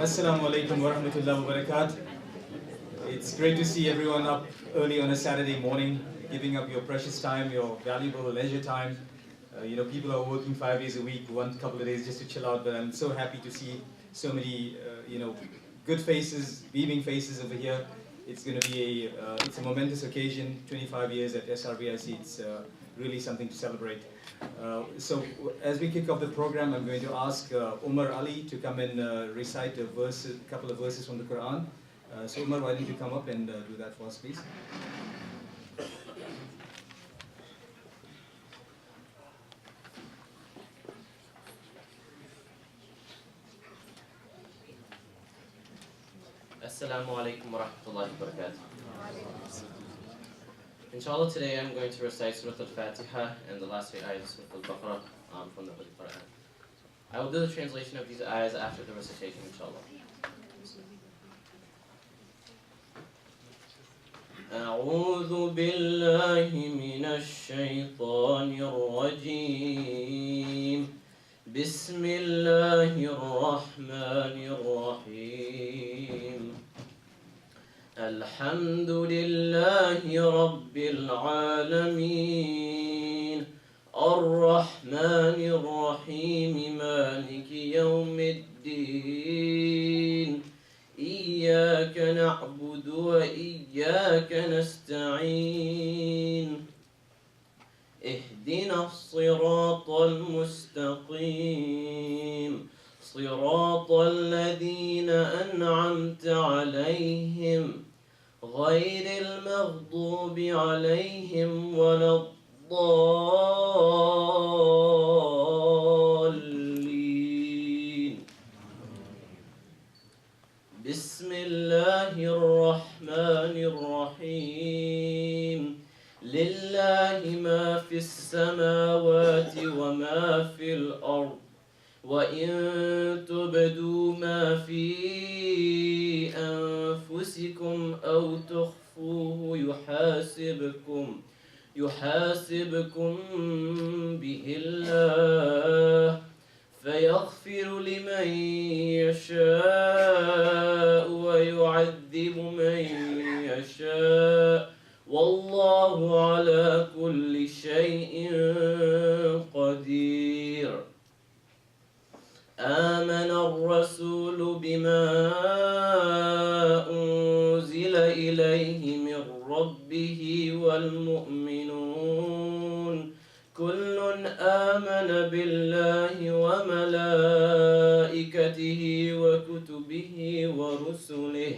Assalamu alaikum wa rahmatullahi wa barakatuh. It's great to see everyone up early on a Saturday morning, giving up your precious time, your valuable leisure time. People are working 5 days a week, one couple of days just to chill out, but I'm so happy to see so many, good faces, beaming faces over here. It's going to be it's a momentous occasion, 25 years at SRVIC. It's really something to celebrate. So as we kick off the program, I'm going to ask Umar Ali to come and recite a couple of verses from the Quran. So Umar, why don't you come up and do that for us, please? Assalamu alaikum wa rahmatullahi wa barakatuh. Inshallah, today I'm going to recite Surah Al-Fatiha and the last 8 ayahs of Surah Al-Baqarah from the Holy Quran. I will do the translation of these ayahs after the recitation, inshallah. أعوذ بالله من الشيطان الرجيم بسم الله الرحمن الرحيم الحمد لله رب العالمين الرحمن الرحيم مالك يوم الدين إياك نعبد وإياك نستعين اهدنا الصراط المستقيم صراط الذين أنعمت عليهم غير المغضوب عليهم ولا الضالين بسم الله الرحمن الرحيم لله ما في السماوات وما في الأرض وإن تبدوا ما في أنفسكم أو تخفوه يحاسبكم به الله فيغفر لمن يشاء ويعذب من يشاء والله على كل شيء قدير آمن الرسول بما أنزل إليه من ربه والمؤمنون كل آمن بالله وملائكته وكتبه ورسله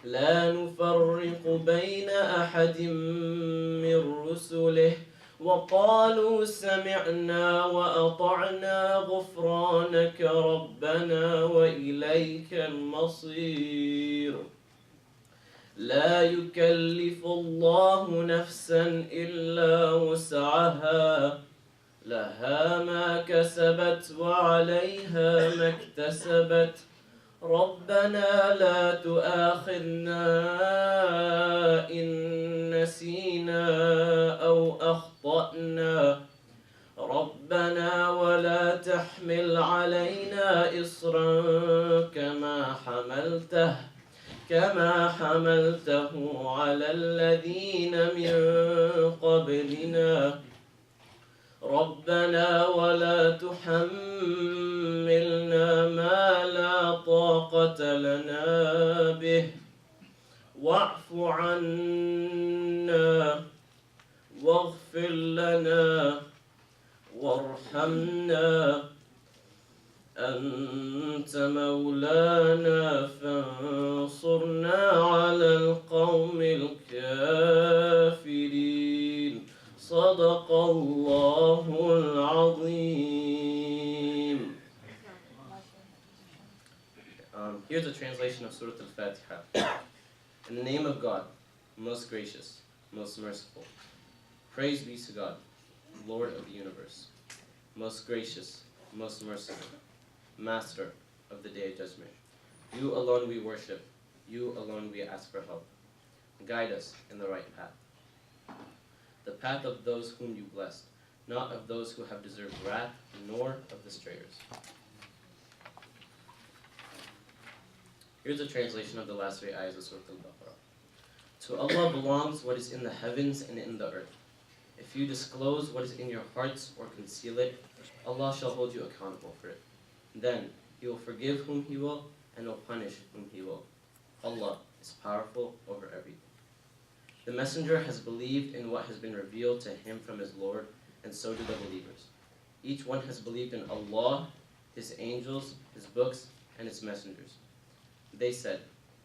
لا نفرق بين أحد من رسله وقالوا سمعنا وأطعنا غفرانك ربنا وإليك المصير لا يكلف الله نفسا إلا وسعها لها ما كسبت وعليها ما اكتسبت ربنا لا تؤاخذنا إن نسينا أو أخطأنا ربنا ولا تحمل علينا إصرا كما حملته على الذين من قبلنا ربنا ولا تحملنا ما لا طاقة لنا به واعف عنا واغفر لنا وارحمنا أنت مولانا فانصرنا على القوم الكافرين صدق الله العظيم. Here's a translation of Surah Al-Fatiha. In the name of God, most gracious, most merciful. Praise be to God, Lord of the universe, most gracious, most merciful, Master of the Day of Judgment. You alone we worship, you alone we ask for help. Guide us in the right path. The path of those whom you blessed, not of those who have deserved wrath, nor of the strayers. Here's a translation of the last 3 ayahs of Surah Al-Baqarah. To Allah belongs what is in the heavens and in the earth. If you disclose what is in your hearts or conceal it, Allah shall hold you accountable for it. Then He will forgive whom He will and will punish whom He will. Allah is powerful over everything. The messenger has believed in what has been revealed to him from his Lord, and so do the believers. Each one has believed in Allah, His angels, His books, and His messengers. They said,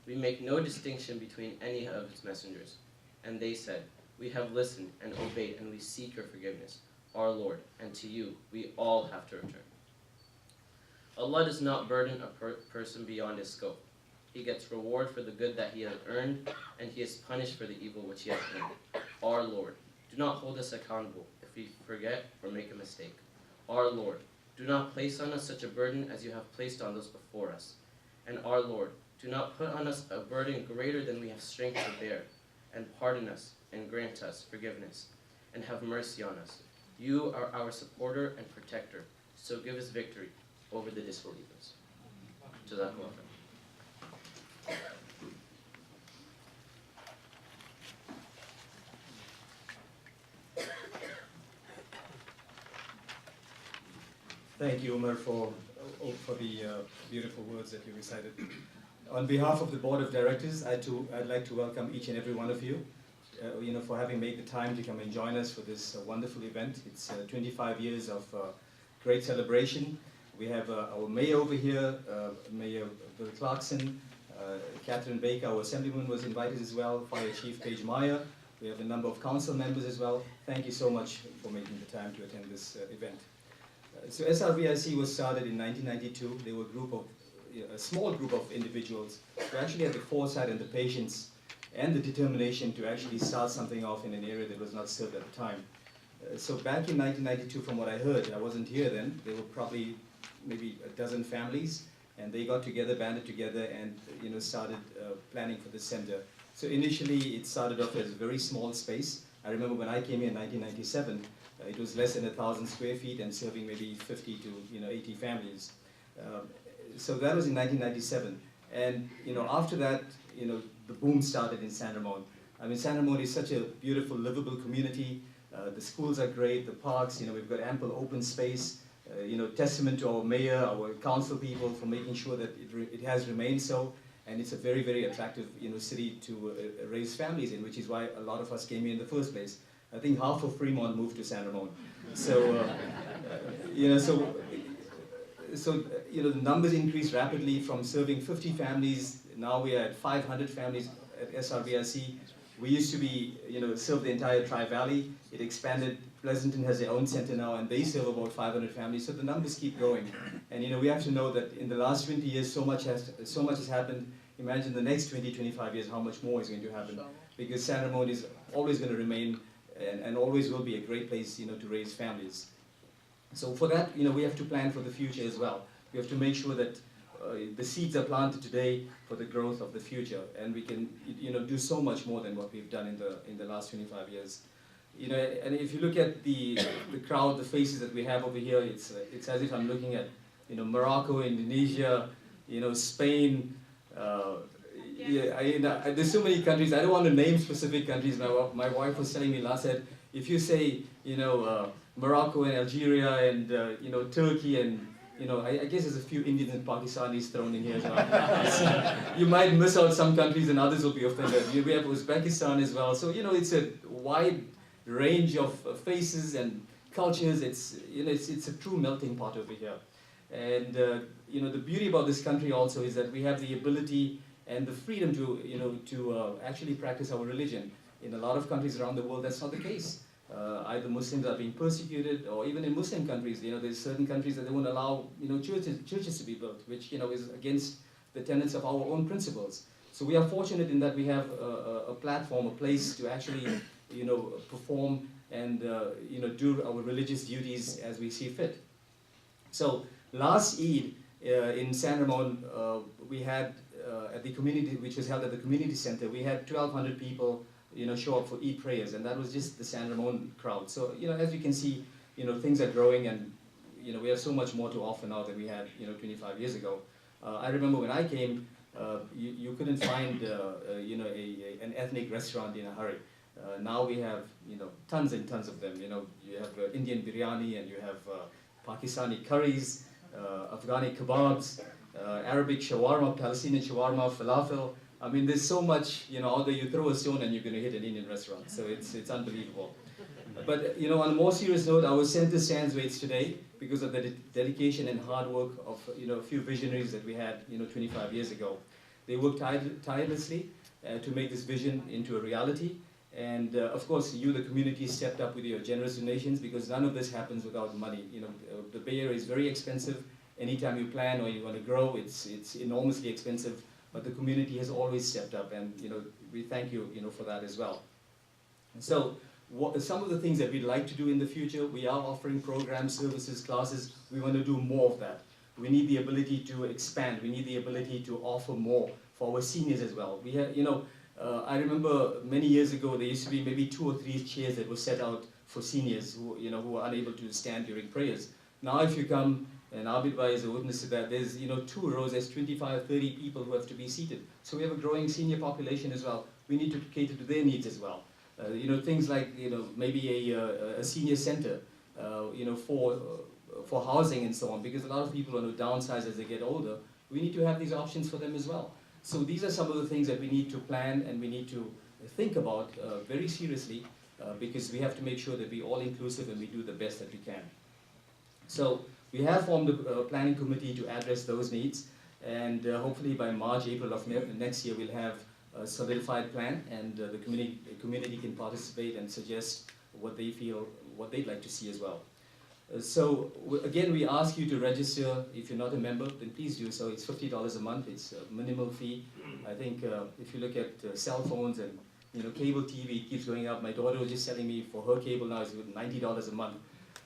we make no distinction between any of His messengers. And they said, we have listened and obeyed, and we seek your forgiveness, our Lord, and to you we all have to return. Allah does not burden a person beyond his scope. He gets reward for the good that he has earned, and he is punished for the evil which he has earned. Our Lord, do not hold us accountable if we forget or make a mistake. Our Lord, do not place on us such a burden as you have placed on those before us. And our Lord, do not put on us a burden greater than we have strength to bear, and pardon us and grant us forgiveness, and have mercy on us. You are our supporter and protector, so give us victory over the disbelievers. Jazakumullah khair. Thank you, Umar, for the beautiful words that you recited. On behalf of the Board of Directors, I'd like to welcome each and every one of you, for having made the time to come and join us for this wonderful event. It's 25 years of great celebration. We have our mayor over here, Mayor Bill Clarkson, Catherine Baker, our assemblyman, was invited as well, Fire Chief Paige Meyer. We have a number of council members as well. Thank you so much for making the time to attend this event. So SRVIC was started in 1992. They were a small group of individuals who actually had the foresight and the patience and the determination to actually start something off in an area that was not served at the time. So back in 1992, from what I heard, I wasn't here then, there were probably maybe a dozen families, and they got together, banded together, and started planning for the center. So initially, it started off as a very small space. I remember when I came here in 1997, it was less than 1,000 square feet and serving maybe 50 to 80 families. So that was in 1997. And after that, the boom started in San Ramon. I mean, San Ramon is such a beautiful, livable community. The schools are great, the parks, we've got ample open space. Testament to our mayor, our council people for making sure that it has remained so. And it's a very, very attractive city to raise families in, which is why a lot of us came here in the first place. I think half of Fremont moved to San Ramon. So, the numbers increased rapidly from serving 50 families. Now we are at 500 families at SRVIC. We used to be, serve the entire Tri-Valley. It expanded. Pleasanton has their own center now, and they serve about 500 families. So the numbers keep growing. And we have to know that in the last 20 years, so much has happened. Imagine the next 20, 25 years, how much more is going to happen. Because San Ramon is always going to remain and always will be a great place, to raise families. So for that, we have to plan for the future as well. We have to make sure that the seeds are planted today for the growth of the future, and we can, do so much more than what we've done in the last 25 years. And if you look at the crowd, the faces that we have over here, it's as if I'm looking at, Morocco, Indonesia, Spain. There's so many countries. I don't want to name specific countries. My wife was telling me last night, if you say, Morocco and Algeria and Turkey and I guess there's a few Indians and Pakistanis thrown in here as well. So you might miss out some countries and others will be offended. We have Uzbekistan as well. So it's a wide range of faces and cultures. It's a true melting pot over here. And the beauty about this country also is that we have the ability and the freedom to actually practice our religion. In a lot of countries around the world, that's not the case. Either Muslims are being persecuted, or even in Muslim countries, there's certain countries that they won't allow, churches to be built, which, is against the tenets of our own principles. So we are fortunate in that we have a platform, a place to actually, perform and, do our religious duties as we see fit. So last Eid in San Ramon, we had at the community, which was held at the community center, we had 1,200 people show up for Eid prayers, and that was just the San Ramon crowd. So, as you can see, things are growing, and, we have so much more to offer now than we had, 25 years ago. I remember when I came, you couldn't find you know, an ethnic restaurant in a hurry. Now we have, you know, tons and tons of them. You know, you have Indian biryani, and you have Pakistani curries, Afghani kebabs, Arabic shawarma, Palestinian shawarma, falafel. I mean, there's so much, you know, out there. You throw a stone and you're going to hit an Indian restaurant. So it's unbelievable. But, you know, on a more serious note, our center stands where it's today because of the dedication and hard work of, you know, a few visionaries that we had, you know, 25 years ago. They worked tirelessly to make this vision into a reality. And of course, you, the community, stepped up with your generous donations, because none of this happens without money. You know, the Bay Area is very expensive. Anytime you plan or you want to grow, it's enormously expensive. But the community has always stepped up, and you know, we thank you, you know, for that as well. And so, some of the things that we'd like to do in the future, we are offering programs, services, classes. We want to do more of that. We need the ability to expand. We need the ability to offer more for our seniors as well. We have, you know, I remember many years ago there used to be maybe 2 or 3 chairs that were set out for seniors who, you know, who were unable to stand during prayers. Now, if you come, and Abidbai is a witness to that, there's, you know, 2 rows, there's 25, 30 people who have to be seated. So we have a growing senior population as well. We need to cater to their needs as well. You know, things like, you know, maybe a senior center, you know, for housing and so on, because a lot of people want to downsize as they get older. We need to have these options for them as well. So these are some of the things that we need to plan and we need to think about very seriously, because we have to make sure that we're all inclusive and we do the best that we can. So we have formed a planning committee to address those needs, and hopefully by March, April of next year, we'll have a solidified plan, and the community can participate and suggest what they feel, what they'd like to see as well. So again, we ask you to register. If you're not a member, then please do so. It's $50 a month. It's a minimal fee. I think if you look at cell phones and, you know, cable TV, it keeps going up. My daughter was just telling me for her cable now is $90 a month.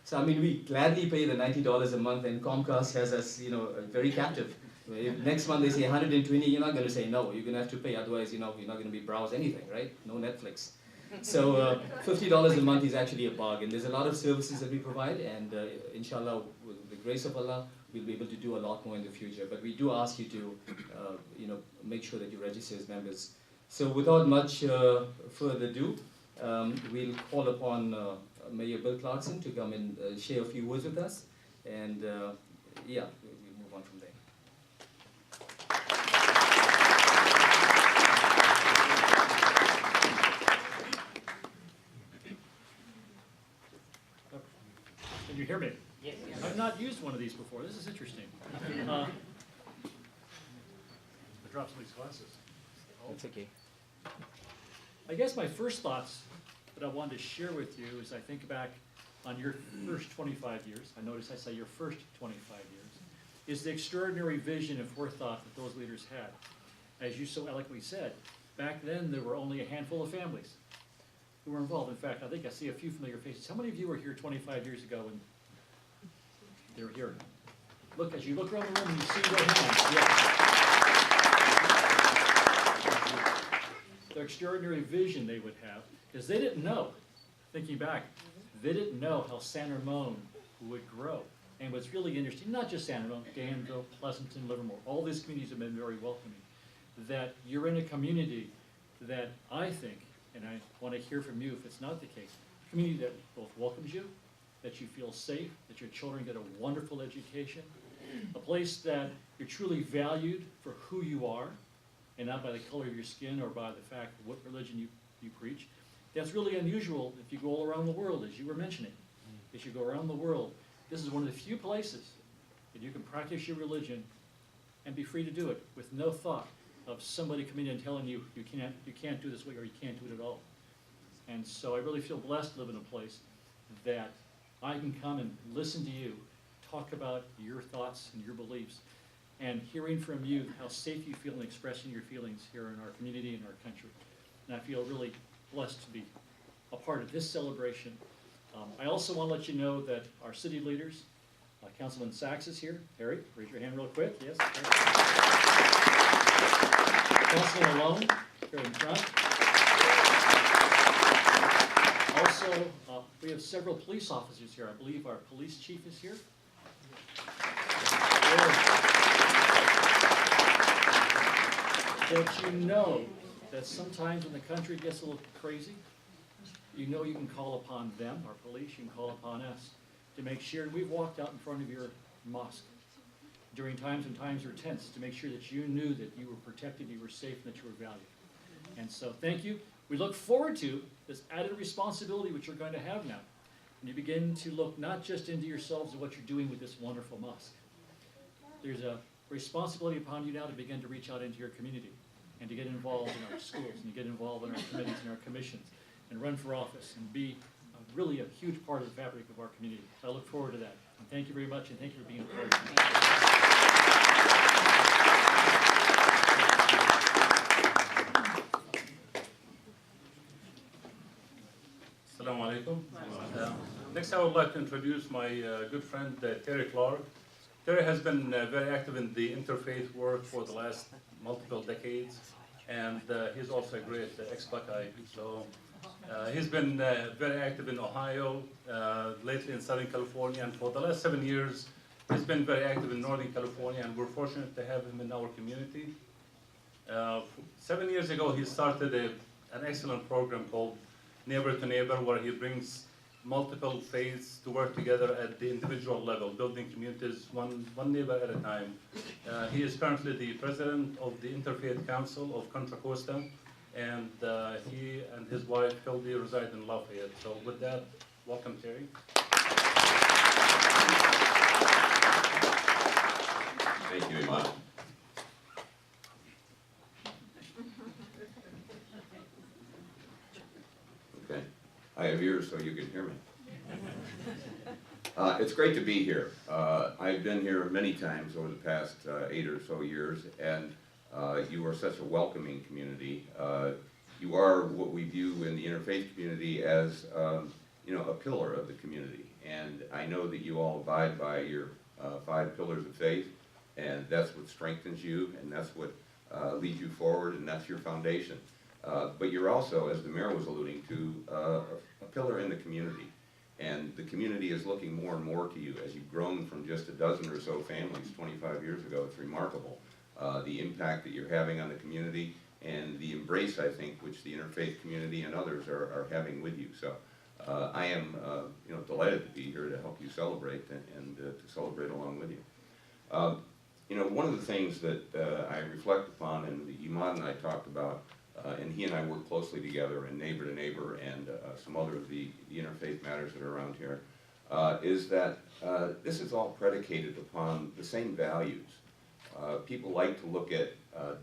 So I mean, we gladly pay the $90 a month, and Comcast has us, you know, very captive. If next month they say 120, you're not going to say no. You're going to have to pay. Otherwise, you know, you're not going to be browse anything, right? No Netflix. So $50 a month is actually a bargain. There's a lot of services that we provide, and inshallah, with the grace of Allah, we'll be able to do a lot more in the future. But we do ask you to, you know, make sure that you register as members. So without much further ado, we'll call upon Mayor Bill Clarkson to come and share a few words with us, and yeah, we'll move on from there. Can you hear me? Yes. I've not used one of these before. This is interesting. I dropped some of these glasses. It's okay. I guess my first thoughts that I wanted to share with you is I think back on your first 25 years. I notice I say your first 25 years. Is the extraordinary vision and forethought that those leaders had. As you so eloquently said, back then there were only a handful of families who were involved. In fact, I think I see a few familiar faces. How many of you were here 25 years ago when they were here? Look, as you look around the room and you see their hands. Yes. Their extraordinary vision they would have, because they didn't know, thinking back, they didn't know how San Ramon would grow. And what's really interesting, not just San Ramon, Danville, Pleasanton, Livermore, all these communities have been very welcoming, that you're in a community that I think, and I want to hear from you if it's not the case, a community that both welcomes you, that you feel safe, that your children get a wonderful education, a place that you're truly valued for who you are, and not by the color of your skin or by the fact of what religion you preach. That's really unusual if you go all around the world, as you were mentioning. As you go around the world, this is one of the few places that you can practice your religion and be free to do it with no thought of somebody coming in and telling you you can't do this way or you can't do it at all. And so I really feel blessed to live in a place that I can come and listen to you, talk about your thoughts and your beliefs, and hearing from you how safe you feel in expressing your feelings here in our community and our country. And I feel really blessed to be a part of this celebration. I also want to let you know that our city leaders, Councilman Sachs is here. Harry, raise your hand real quick. Yes. Councilman Malone, here in front. Also, we have several police officers here. I believe our police chief is here. that you know that sometimes when the country gets a little crazy, you know you can call upon them, our police, you can call upon us to make sure. We've walked out in front of your mosque during times when times were tense to make sure that you knew that you were protected, you were safe, and that you were valued. And so thank you. We look forward to this added responsibility which you're going to have now. And you begin to look not just into yourselves and what you're doing with this wonderful mosque. There's a responsibility upon you now to begin to reach out into your community and to get involved in our schools and to get involved in our committees and our commissions and run for office and be really a huge part of the fabric of our community. So I look forward to that. And thank you very much, and thank you for being a part of it. Assalamu alaikum. Next, I would like to introduce my good friend Terry Clark. Terry has been very active in the interfaith work for the last multiple decades, and he's also a great ex-Buckeye. So he's been very active in Ohio, lately in Southern California, and for the last 7 years, he's been very active in Northern California, and we're fortunate to have him in our community. 7 years ago, he started an excellent program called Neighbor to Neighbor, where he brings multiple faiths to work together at the individual level, building communities one neighbor at a time. He is currently the president of the Interfaith Council of Contra, Costa, and he and his wife, Hildy, reside in Lafayette. So with that, welcome, Terry. Thank you, Iman. Okay, I have ears so you can hear me. It's great to be here. I've been here many times over the past 8 or so years, and you are such a welcoming community. You are what we view in the interfaith community as a pillar of the community. And I know that you all abide by your 5 pillars of faith, and that's what strengthens you, and that's what leads you forward, and that's your foundation. But you're also, as the mayor was alluding to, a pillar in the community. And the community is looking more and more to you as you've grown from just a dozen or so families 25 years ago. It's remarkable, the impact that you're having on the community and the embrace, I think, which the interfaith community and others are having with you. So I am delighted to be here to help you celebrate and to celebrate along with you. One of the things that I reflect upon, and that Iman and I talked about, and he and I work closely together in Neighbor to Neighbor and some other of the interfaith matters that are around here, is that this is all predicated upon the same values. People like to look at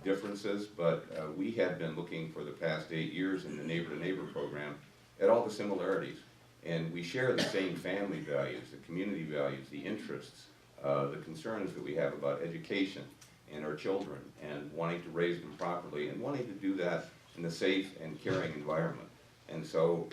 differences, but we have been looking for the past 8 years in the Neighbor to Neighbor program at all the similarities. And we share the same family values, the community values, the interests, the concerns that we have about education and our children, and wanting to raise them properly, and wanting to do that in a safe and caring environment. And so,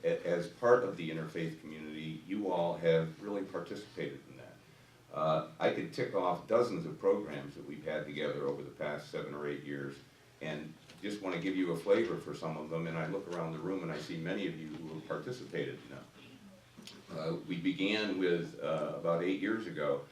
as part of the interfaith community, you all have really participated in that. I could tick off dozens of programs that we've had together over the past 7 or 8 years, and just want to give you a flavor for some of them, and I look around the room and I see many of you who have participated in them. We began with, about 8 years ago,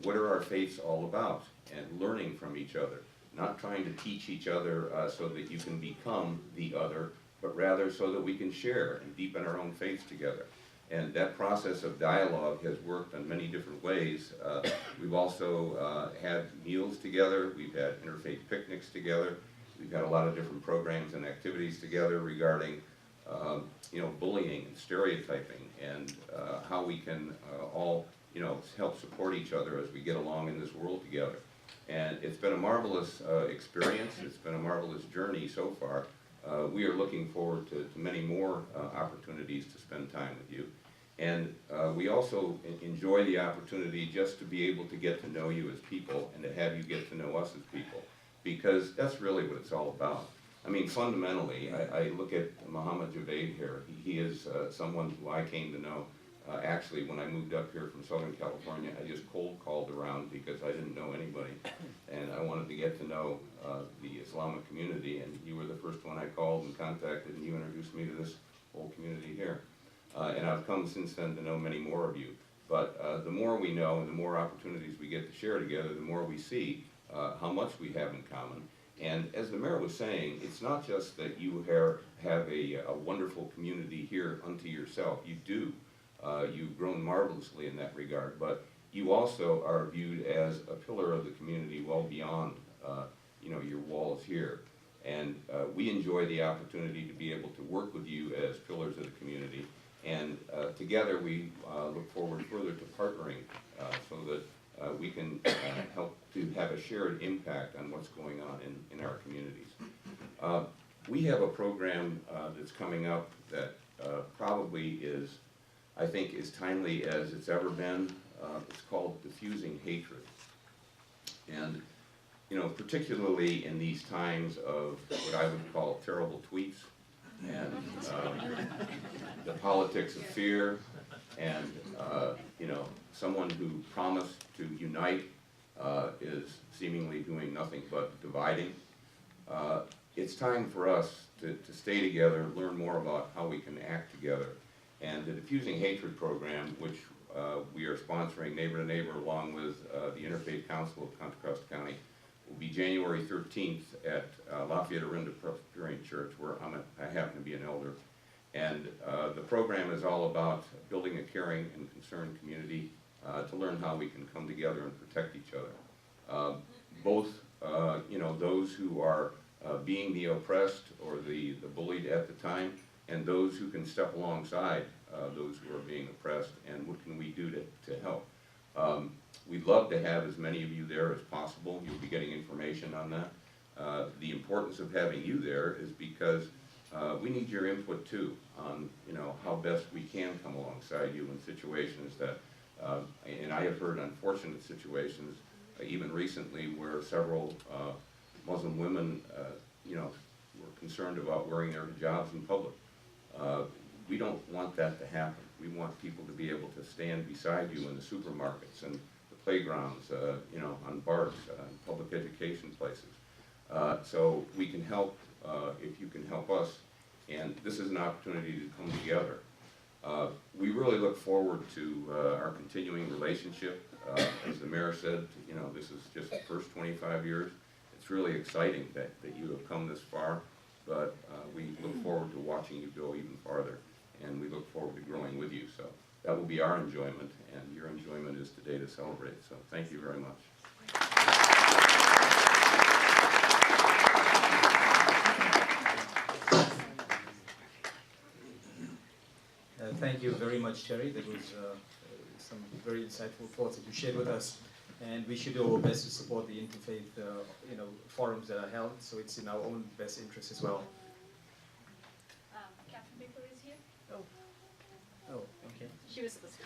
what are our faiths all about, and learning from each other, not trying to teach each other so that you can become the other, but rather so that we can share and deepen our own faiths together. And that process of dialogue has worked in many different ways. We've also had meals together, we've had interfaith picnics together, we've had a lot of different programs and activities together regarding bullying and stereotyping, and how we can all help support each other as we get along in this world together. And it's been a marvelous experience. It's been a marvelous journey so far. We are looking forward to many more opportunities to spend time with you. And we also enjoy the opportunity just to be able to get to know you as people, and to have you get to know us as people, because that's really what it's all about. I mean, fundamentally, I look at Muhammad Javed here. He is someone who I came to know. Actually, when I moved up here from Southern California, I just cold called around because I didn't know anybody, and I wanted to get to know the Islamic community, and you were the first one I called and contacted, and you introduced me to this whole community here. And I've come since then to know many more of you. But the more we know and the more opportunities we get to share together, the more we see how much we have in common. And as the mayor was saying, it's not just that you have a wonderful community here unto yourself. You do. You've grown marvelously in that regard, but you also are viewed as a pillar of the community well beyond your walls here. And we enjoy the opportunity to be able to work with you as pillars of the community. And together we look forward further to partnering so that we can help to have a shared impact on what's going on in our communities. We have a program that's coming up that probably is, I think, as timely as it's ever been. It's called Diffusing Hatred. And particularly in these times of what I would call terrible tweets and the politics of fear and someone who promised to unite is seemingly doing nothing but dividing. It's time for us to stay together, learn more about how we can act together. And the Diffusing Hatred program, which we are sponsoring neighbor to neighbor along with the Interfaith Council of Contra Costa County, will be January 13th at Lafayette Orinda Presbyterian Church, where I happen to be an elder. And the program is all about building a caring and concerned community to learn how we can come together and protect each other. Both, those who are being the oppressed or the bullied at the time, and those who can step alongside those who are being oppressed, and what can we do to help. We'd love to have as many of you there as possible. You'll be getting information on that. The importance of having you there is because we need your input too on how best we can come alongside you in situations that, and I have heard unfortunate situations, even recently, where several Muslim women were concerned about wearing their hijabs in public. We don't want that to happen. We want people to be able to stand beside you in the supermarkets and the playgrounds, on BARTs, public education places. So we can help if you can help us, and this is an opportunity to come together. We really look forward to our continuing relationship. As the mayor said, this is just the first 25 years. It's really exciting that you have come this far, but we look forward to watching you go even farther, and we look forward to growing with you. So that will be our enjoyment, and your enjoyment is today to celebrate. So thank you very much. Thank you very much, Terry. That was some very insightful thoughts that you shared with us. And we should do our best to support the interfaith, forums that are held. So it's in our own best interest as well. Catherine Baker is here. Oh, okay. She was supposed to.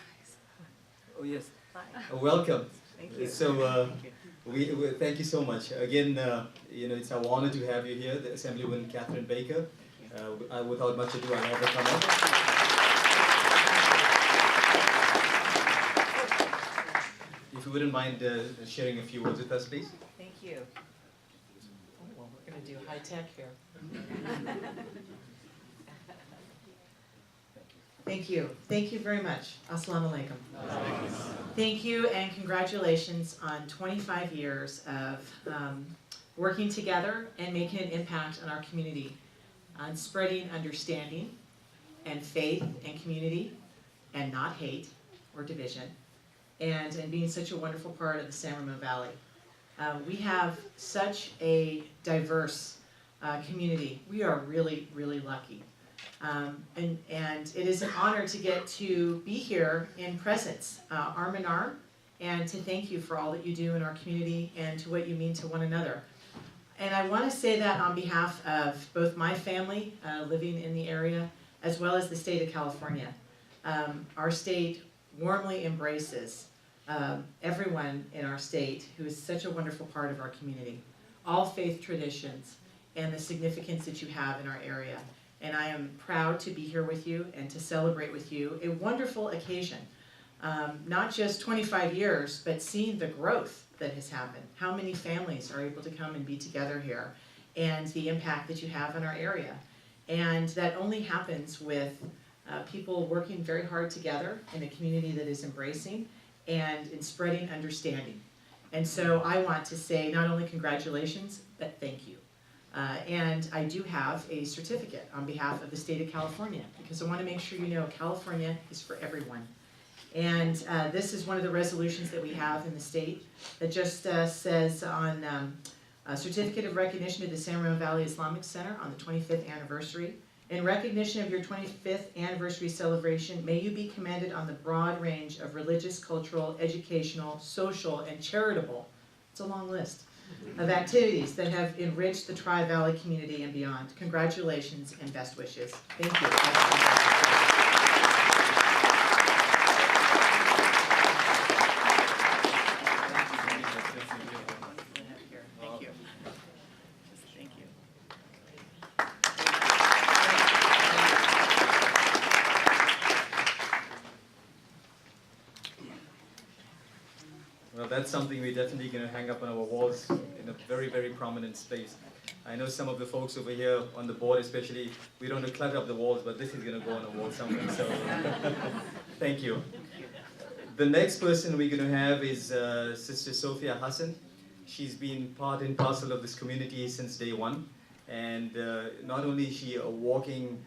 Oh, yes. Hi. Welcome. Thank you. So we thank you so much. Again, it's our honor to have you here, the Assemblywoman Catherine Baker. Without much ado, I have her come up. If you wouldn't mind sharing a few words with us, please. Thank you. Oh, well, we're going to do high tech here. Thank you. Thank you very much. Assalamu alaikum. Thank you and congratulations on 25 years of working together and making an impact on our community, on spreading understanding and faith and community and not hate or division, and being such a wonderful part of the San Ramon Valley. We have such a diverse community. We are really, really lucky. And it is an honor to get to be here in presence, arm in arm, and to thank you for all that you do in our community and to what you mean to one another. And I want to say that on behalf of both my family living in the area, as well as the state of California. Our state warmly embraces everyone in our state who is such a wonderful part of our community, all faith traditions, and the significance that you have in our area. And I am proud to be here with you and to celebrate with you a wonderful occasion. Not just 25 years, but seeing the growth that has happened. How many families are able to come and be together here, and the impact that you have in our area. And that only happens with people working very hard together in a community that is embracing and in spreading understanding. And so I want to say not only congratulations, but thank you. And I do have a certificate on behalf of the state of California, because I want to make sure you know California is for everyone. And this is one of the resolutions that we have in the state that just says on a certificate of recognition to the San Ramon Valley Islamic Center on the 25th anniversary. In recognition of your 25th anniversary celebration, may you be commended on the broad range of religious, cultural, educational, social, and charitable, it's a long list, of activities that have enriched the Tri-Valley community and beyond. Congratulations and best wishes. Thank you. Thank you. Thank you. Well, that's something we're definitely going to hang up on our walls in a very, very prominent space. I know some of the folks over here on the board especially, we don't want to clutter up the walls, but this is going to go on a wall somewhere, so thank you. The next person we're going to have is Sister Sophia Hassan. She's been part and parcel of this community since day one, and not only is she a walking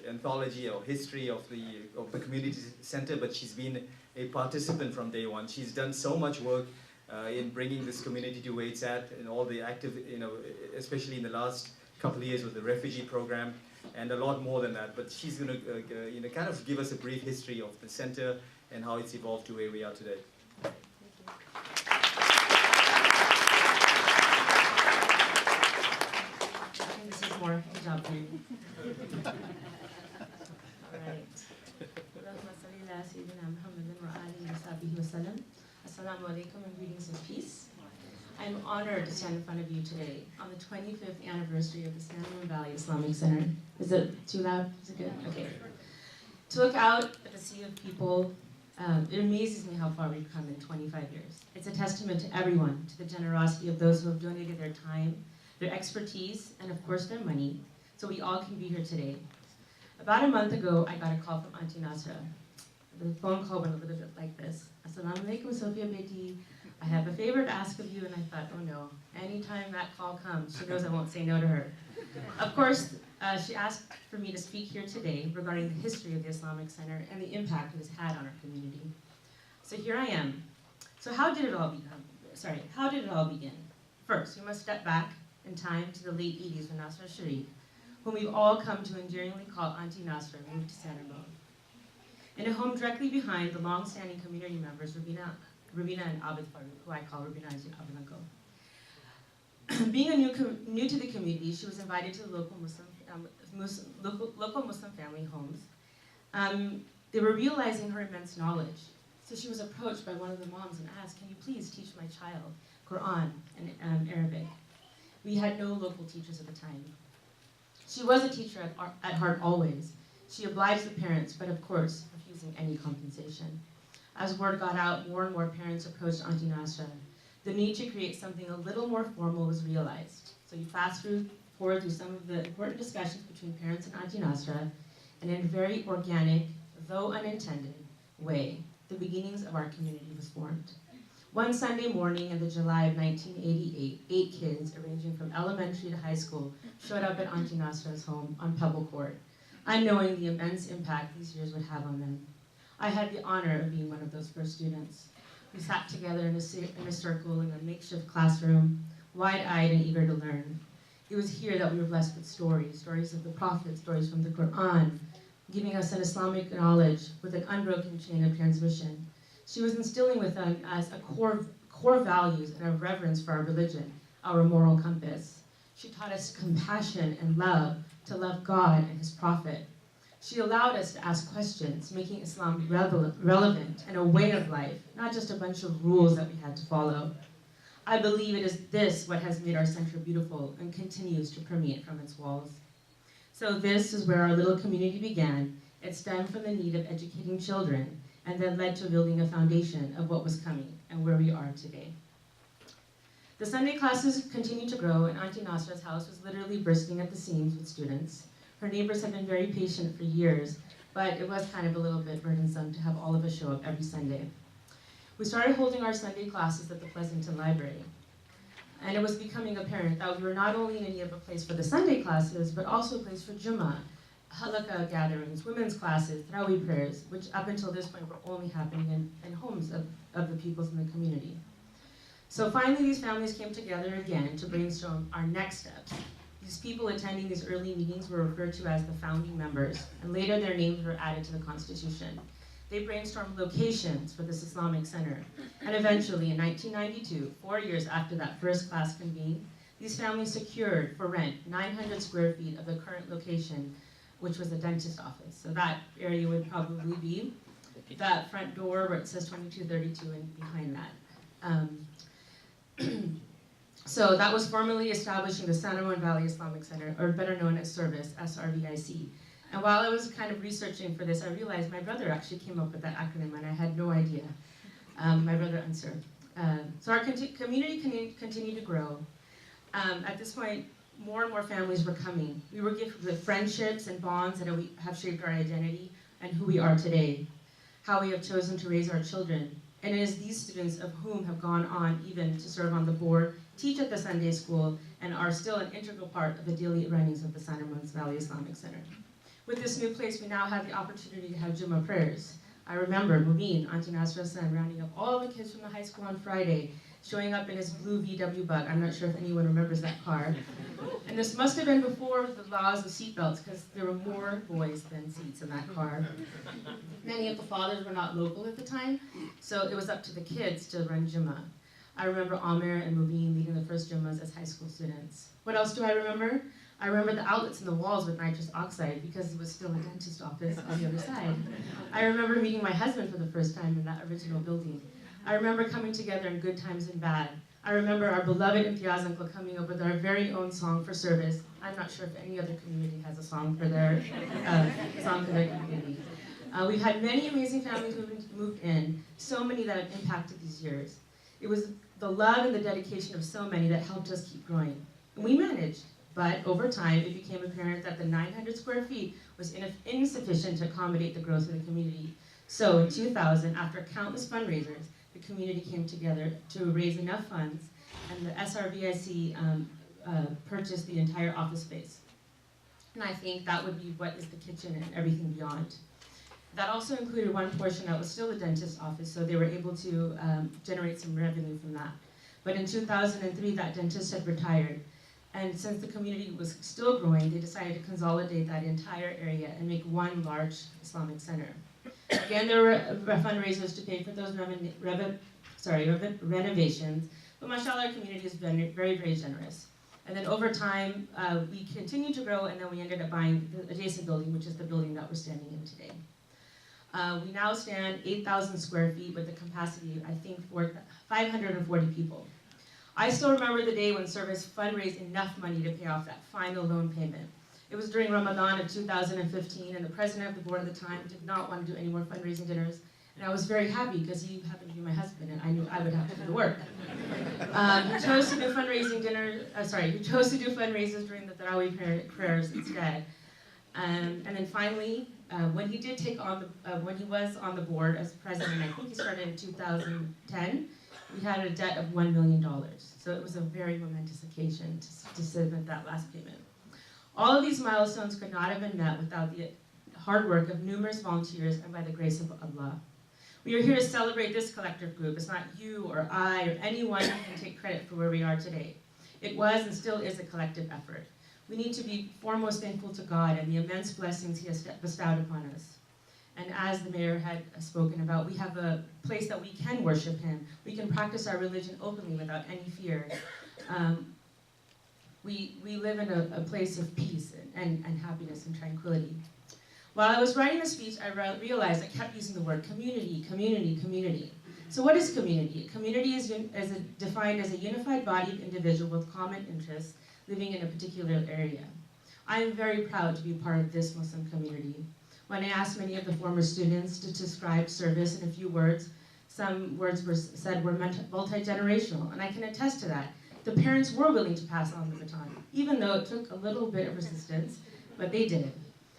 anthology or history of the community center, but she's been a participant from day one. She's done so much work in bringing this community to where it's at, and all the active, especially in the last couple of years with the refugee program, and a lot more than that. But she's going to, kind of give us a brief history of the center and how it's evolved to where we are today. This is more job for you. All right. Assalamu alaikum and greetings and peace. I'm honored to stand in front of you today on the 25th anniversary of the San Ramon Valley Islamic Center. Is it too loud? Is it good? Okay. To look out at the sea of people, it amazes me how far we've come in 25 years. It's a testament to everyone, to the generosity of those who have donated their time, their expertise, and of course their money, so we all can be here today. About a month ago, I got a call from Auntie Nasra. The phone call went a little bit like this. Assalamu alaikum, Sophia Beti. I have a favor to ask of you, and I thought, oh no, anytime that call comes, she knows I won't say no to her. Of course, she asked for me to speak here today regarding the history of the Islamic Center and the impact it has had on our community. So here I am. So how did it all begin? First, we must step back in time to the late 80s when Nasra Sharif, whom we've all come to endearingly call Auntie Nasra, moved to San Ramon. In a home directly behind the long-standing community members, Rubina and Abid Farouk, who I call Rubina and Abid Uncle. Being new to the community, she was invited to the local Muslim family homes. They were realizing her immense knowledge. So she was approached by one of the moms and asked, can you please teach my child Quran and Arabic? We had no local teachers at the time. She was a teacher at heart always. She obliged the parents, but of course, refusing any compensation. As word got out, more and more parents approached Auntie Nasra. The need to create something a little more formal was realized. So you fast forward through some of the important discussions between parents and Auntie Nasra, and in a very organic, though unintended, way, the beginnings of our community was formed. One Sunday morning in the July of 1988, 8 kids, ranging from elementary to high school, showed up at Auntie Nasra's home on Pebble Court, unknowing the immense impact these years would have on them. I had the honor of being one of those first students. We sat together in a circle in a makeshift classroom, wide-eyed and eager to learn. It was here that we were blessed with stories of the Prophet, stories from the Quran, giving us an Islamic knowledge with an unbroken chain of transmission. She was instilling within us a core values and a reverence for our religion, our moral compass. She taught us compassion and love, to love God and His Prophet. She allowed us to ask questions, making Islam relevant and a way of life, not just a bunch of rules that we had to follow. I believe it is this what has made our center beautiful and continues to permeate from its walls. So this is where our little community began. It stemmed from the need of educating children, and then led to building a foundation of what was coming and where we are today. The Sunday classes continued to grow, and Auntie Nasra's house was literally bursting at the seams with students. Her neighbors had been very patient for years, but it was kind of a little bit burdensome to have all of us show up every Sunday. we started holding our Sunday classes at the Pleasanton Library. And it was becoming apparent that we were not only in need of a place for the Sunday classes, but also a place for Jummah, halakha gatherings, women's classes, Tarawih prayers, which up until this point were only happening in homes of the peoples in the community. So finally these families came together again to brainstorm our next steps. These people attending these early meetings were referred to as the founding members, and later their names were added to the Constitution. They brainstormed locations for this Islamic Center, and eventually in 1992, 4 years after that first class convened, these families secured for rent 900 square feet of the current location, which was a dentist office. So that area would probably be that front door where it says 2232 and behind that. So that was formally establishing the San Ramon Valley Islamic Center, or better known as Service, SRVIC. And while I was kind of researching for this, I realized my brother actually came up with that acronym, and I had no idea. My brother Ansur. So our community continued to grow. At this point, more and more families were coming. We were gifted with friendships and bonds that have shaped our identity and who we are today, how we have chosen to raise our children. And it is these students of whom have gone on even to serve on the board, teach at the Sunday school, and are still an integral part of the daily runnings of the San Ramon Valley Islamic Center. With this new place, we now have the opportunity to have Jummah prayers. I remember Mubin, Auntie Nasra's son, rounding up all the kids from the high school on Friday, showing up in his blue VW Bug. I'm not sure if anyone remembers that car. And this must have been before the laws of seatbelts, because there were more boys than seats in that car. Many of the fathers were not local at the time, so it was up to the kids to run Jummah. I remember Amir and Mubin leading the first Jummahs as high school students. What else do I remember? I remember the outlets in the walls with nitrous oxide because it was still a dentist office on the other side. I remember meeting my husband for the first time in that original building. I remember coming together in good times and bad. I remember our beloved Imtiaz uncle coming up with our very own song for service. I'm not sure if any other community has a song for their community. We've had many amazing families moved in, so many that have impacted these years. It was the love and the dedication of so many that helped us keep growing. And we managed. But over time, it became apparent that the 900 square feet was insufficient to accommodate the growth of the community. So in 2000, after countless fundraisers, the community came together to raise enough funds, and the SRVIC purchased the entire office space. And I think that would be what is the kitchen and everything beyond. That also included one portion that was still a dentist's office, so they were able to generate some revenue from that. But in 2003, that dentist had retired. And since the community was still growing, they decided to consolidate that entire area and make one large Islamic center. Again, there were fundraisers to pay for those renovations, but mashallah, our community has been very, very generous. And then over time, we continued to grow, and then we ended up buying the adjacent building, which is the building that we're standing in today. We now stand 8,000 square feet with a capacity, I think, for 540 people. I still remember the day when Service fundraised enough money to pay off that final loan payment. It was during Ramadan of 2015, and the president of the board at the time did not want to do any more fundraising dinners. And I was very happy because he happened to be my husband, and I knew I would have to do the work. He chose to do fundraising he chose to do fundraisers during the Tarawih prayers instead. And then finally, when he did take on when he was on the board as president, I think he started in 2010. We had a debt of $1 million, so it was a very momentous occasion to submit that last payment. All of these milestones could not have been met without the hard work of numerous volunteers and by the grace of Allah. We are here to celebrate this collective group. It's not you or I or anyone who can take credit for where we are today. It was and still is a collective effort. We need to be foremost thankful to God and the immense blessings He has bestowed upon us. And as the mayor had spoken about, we have a place that we can worship Him. We can practice our religion openly without any fear. We live in a place of peace and happiness and tranquility. While I was writing the speech, I realized I kept using the word community, community, community. So what is community? Community is defined as a unified body of individuals with common interests living in a particular area. I am very proud to be part of this Muslim community. When I asked many of the former students to describe service in a few words, some words were multi-generational, and I can attest to that. The parents were willing to pass on the baton, even though it took a little bit of resistance, but they did.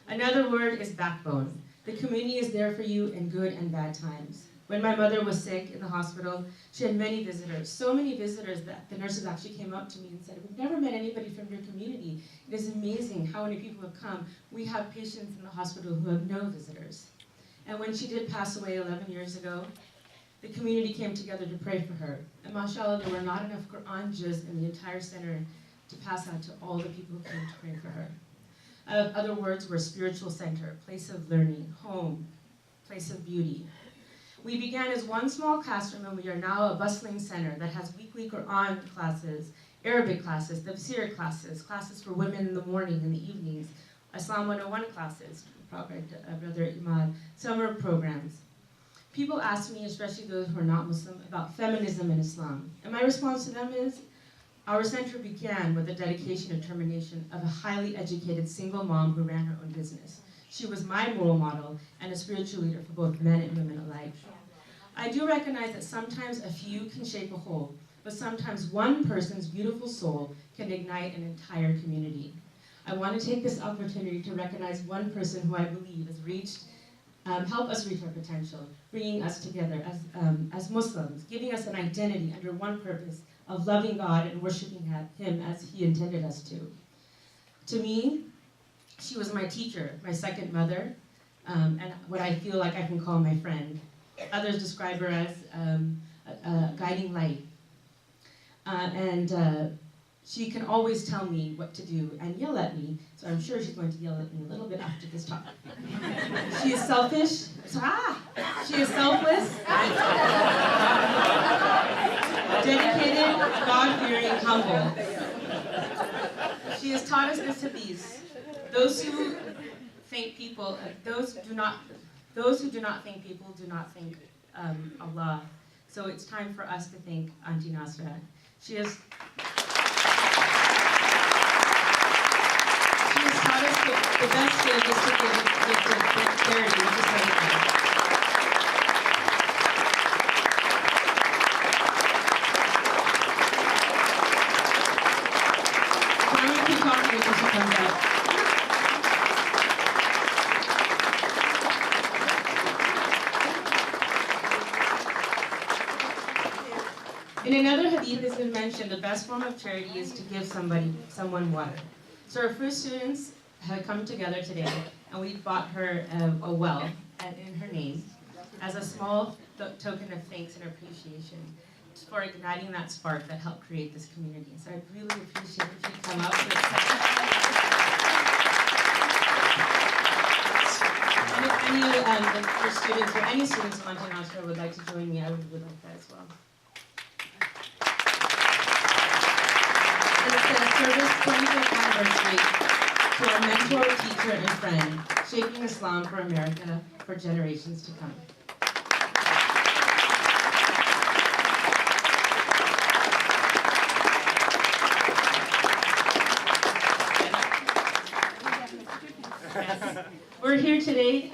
Another word is backbone. The community is there for you in good and bad times. When my mother was sick in the hospital, she had many visitors, so many visitors that the nurses actually came up to me and said, "We've never met anybody from your community. It is amazing how many people have come. We have patients in the hospital who have no visitors." And when she did pass away 11 years ago, the community came together to pray for her. And mashallah, there were not enough Quran juz in the entire center to pass out to all the people who came to pray for her. Other words were spiritual center, place of learning, home, place of beauty. We began as one small classroom, and we are now a bustling center that has weekly Quran classes, Arabic classes, tafsir classes, classes for women in the morning and the evenings, Islam 101 classes, Brother Imad, summer programs. People ask me, especially those who are not Muslim, about feminism in Islam. And my response to them is, our center began with the dedication and determination of a highly educated single mom who ran her own business. She was my role model and a spiritual leader for both men and women alike. I do recognize that sometimes a few can shape a whole, but sometimes one person's beautiful soul can ignite an entire community. I want to take this opportunity to recognize one person who I believe has helped us reach our potential, bringing us together as Muslims, giving us an identity under one purpose of loving God and worshiping Him as He intended us to. To me, she was my teacher, my second mother, and what I feel like I can call my friend. Others describe her as a guiding light. She can always tell me what to do and yell at me, so I'm sure she's going to yell at me a little bit after this talk. She is selfish. She is selfless. Dedicated, God-fearing, humble. She has taught us this hadith. Those who thank people, those who do not thank people do not thank Allah. So it's time for us to thank Auntie Nasra. She has taught us the best gift is to give charity, which is everything. I'm going to keep talking until she comes out. In another hadith, it's been mentioned, the best form of charity is to give someone water. So our first students had come together today, and we bought her a well in her name as a small token of thanks and appreciation for igniting that spark that helped create this community. So I'd really appreciate if you'd come up with and if any of your students or any students from Auntie Nasra would like to join me, I would like that as well. And it says, service 25th anniversary to our mentor, teacher, and friend, shaping Islam for America for generations to come. We're here today,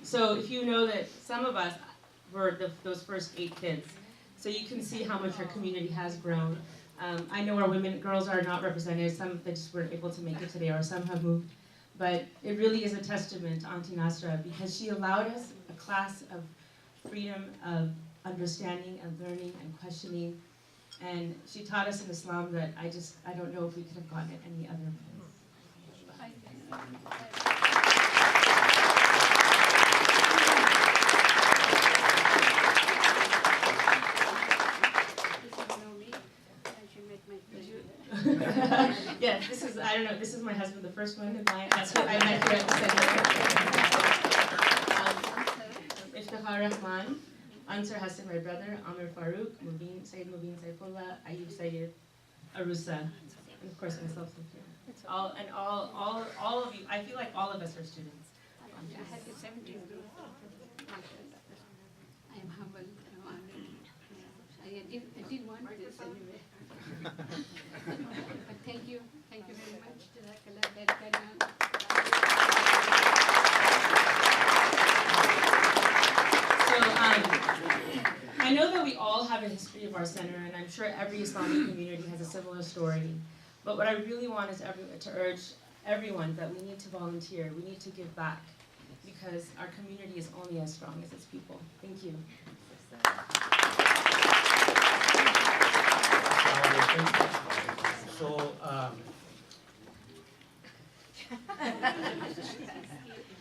so if you know that some of us were those first 8 kids, so you can see how much our community has grown. I know our girls are not represented, some that just weren't able to make it today, or some have moved, but it really is a testament to Auntie Nasra because she allowed us a class of freedom of understanding and learning and questioning, and she taught us in Islam that I don't know if we could have gotten it any other place. Yeah, this is my husband, the first one in line. That's who I met here at the center. Iftikhar Rahman, Ansar Hassan, my brother, Amir Farouk, Sayyid Mubin Saifullah, Ayub Sayyid, Arusa, and of course myself, Sophia. All of you, I feel like all of us are students. I had the 17 group. I am humble. I'm honored. I didn't want this anyway. But thank you very much. So I know that we all have a history of our center, and I'm sure every Islamic community has a similar story. But what I really want is to urge everyone that we need to volunteer, we need to give back, because our community is only as strong as its people. Thank you. So,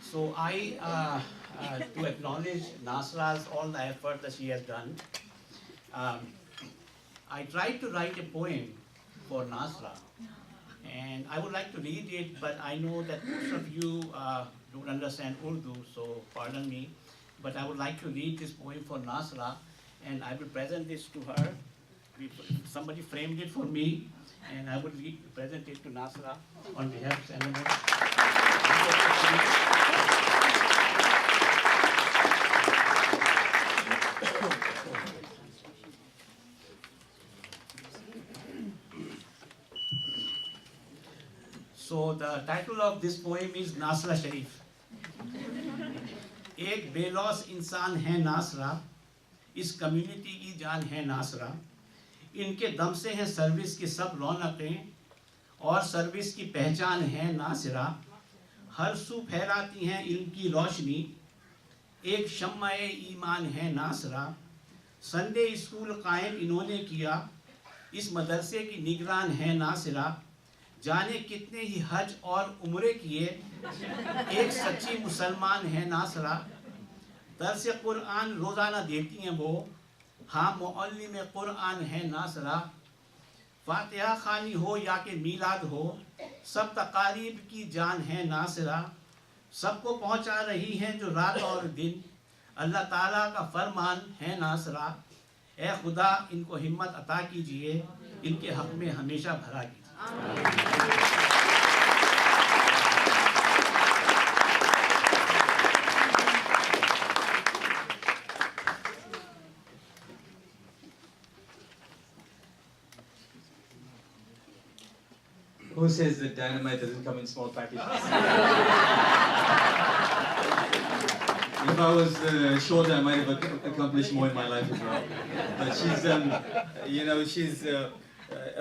so I to acknowledge Nasra's all the effort that she has done. I tried to write a poem for Nasra, and I would like to read it, but I know that most of you don't understand Urdu, so pardon me. But I would like to read this poem for Nasra, and I will present this to her. Somebody framed it for me, and I would present it to Nasra on behalf of Senator. So the title of this poem is Nasra Sharif. एक बेलौस इंसान है नासरा, इस community की जान है नासरा, इनके दम से हैं सर्विस की सब रौनकें और सर्विस की पहचान है नासिरा, हर सू फैलाती हैं इनकी रोशनी, एक शम्माए ईमान है नासरा, संडे स्कूल कायम इन्होंने किया, इस मदरसे की निगरान है नासिरा, जाने कितने ही हज और उम्रे किए, एक सच्ची मुसलमान है नासरा, दर्स कुरान रोज़ाना देती हैं वो, हाँ मुअल्लिम कुरान है नासरा, फातिहा खानी हो या कि मीलाद हो, सब तकारीब की जान है नासरा, सबको पहुँचा रही हैं जो रात और दिन, अल्लाह ताला का फरमान है नासरा, ए खुदा इनको हिम्मत अता कीजिए, इनके हक़ में हमेशा भला कीजिए। Who says that dynamite doesn't come in small packages? If I was shorter, I might have accomplished more in my life as well. But she's, she's a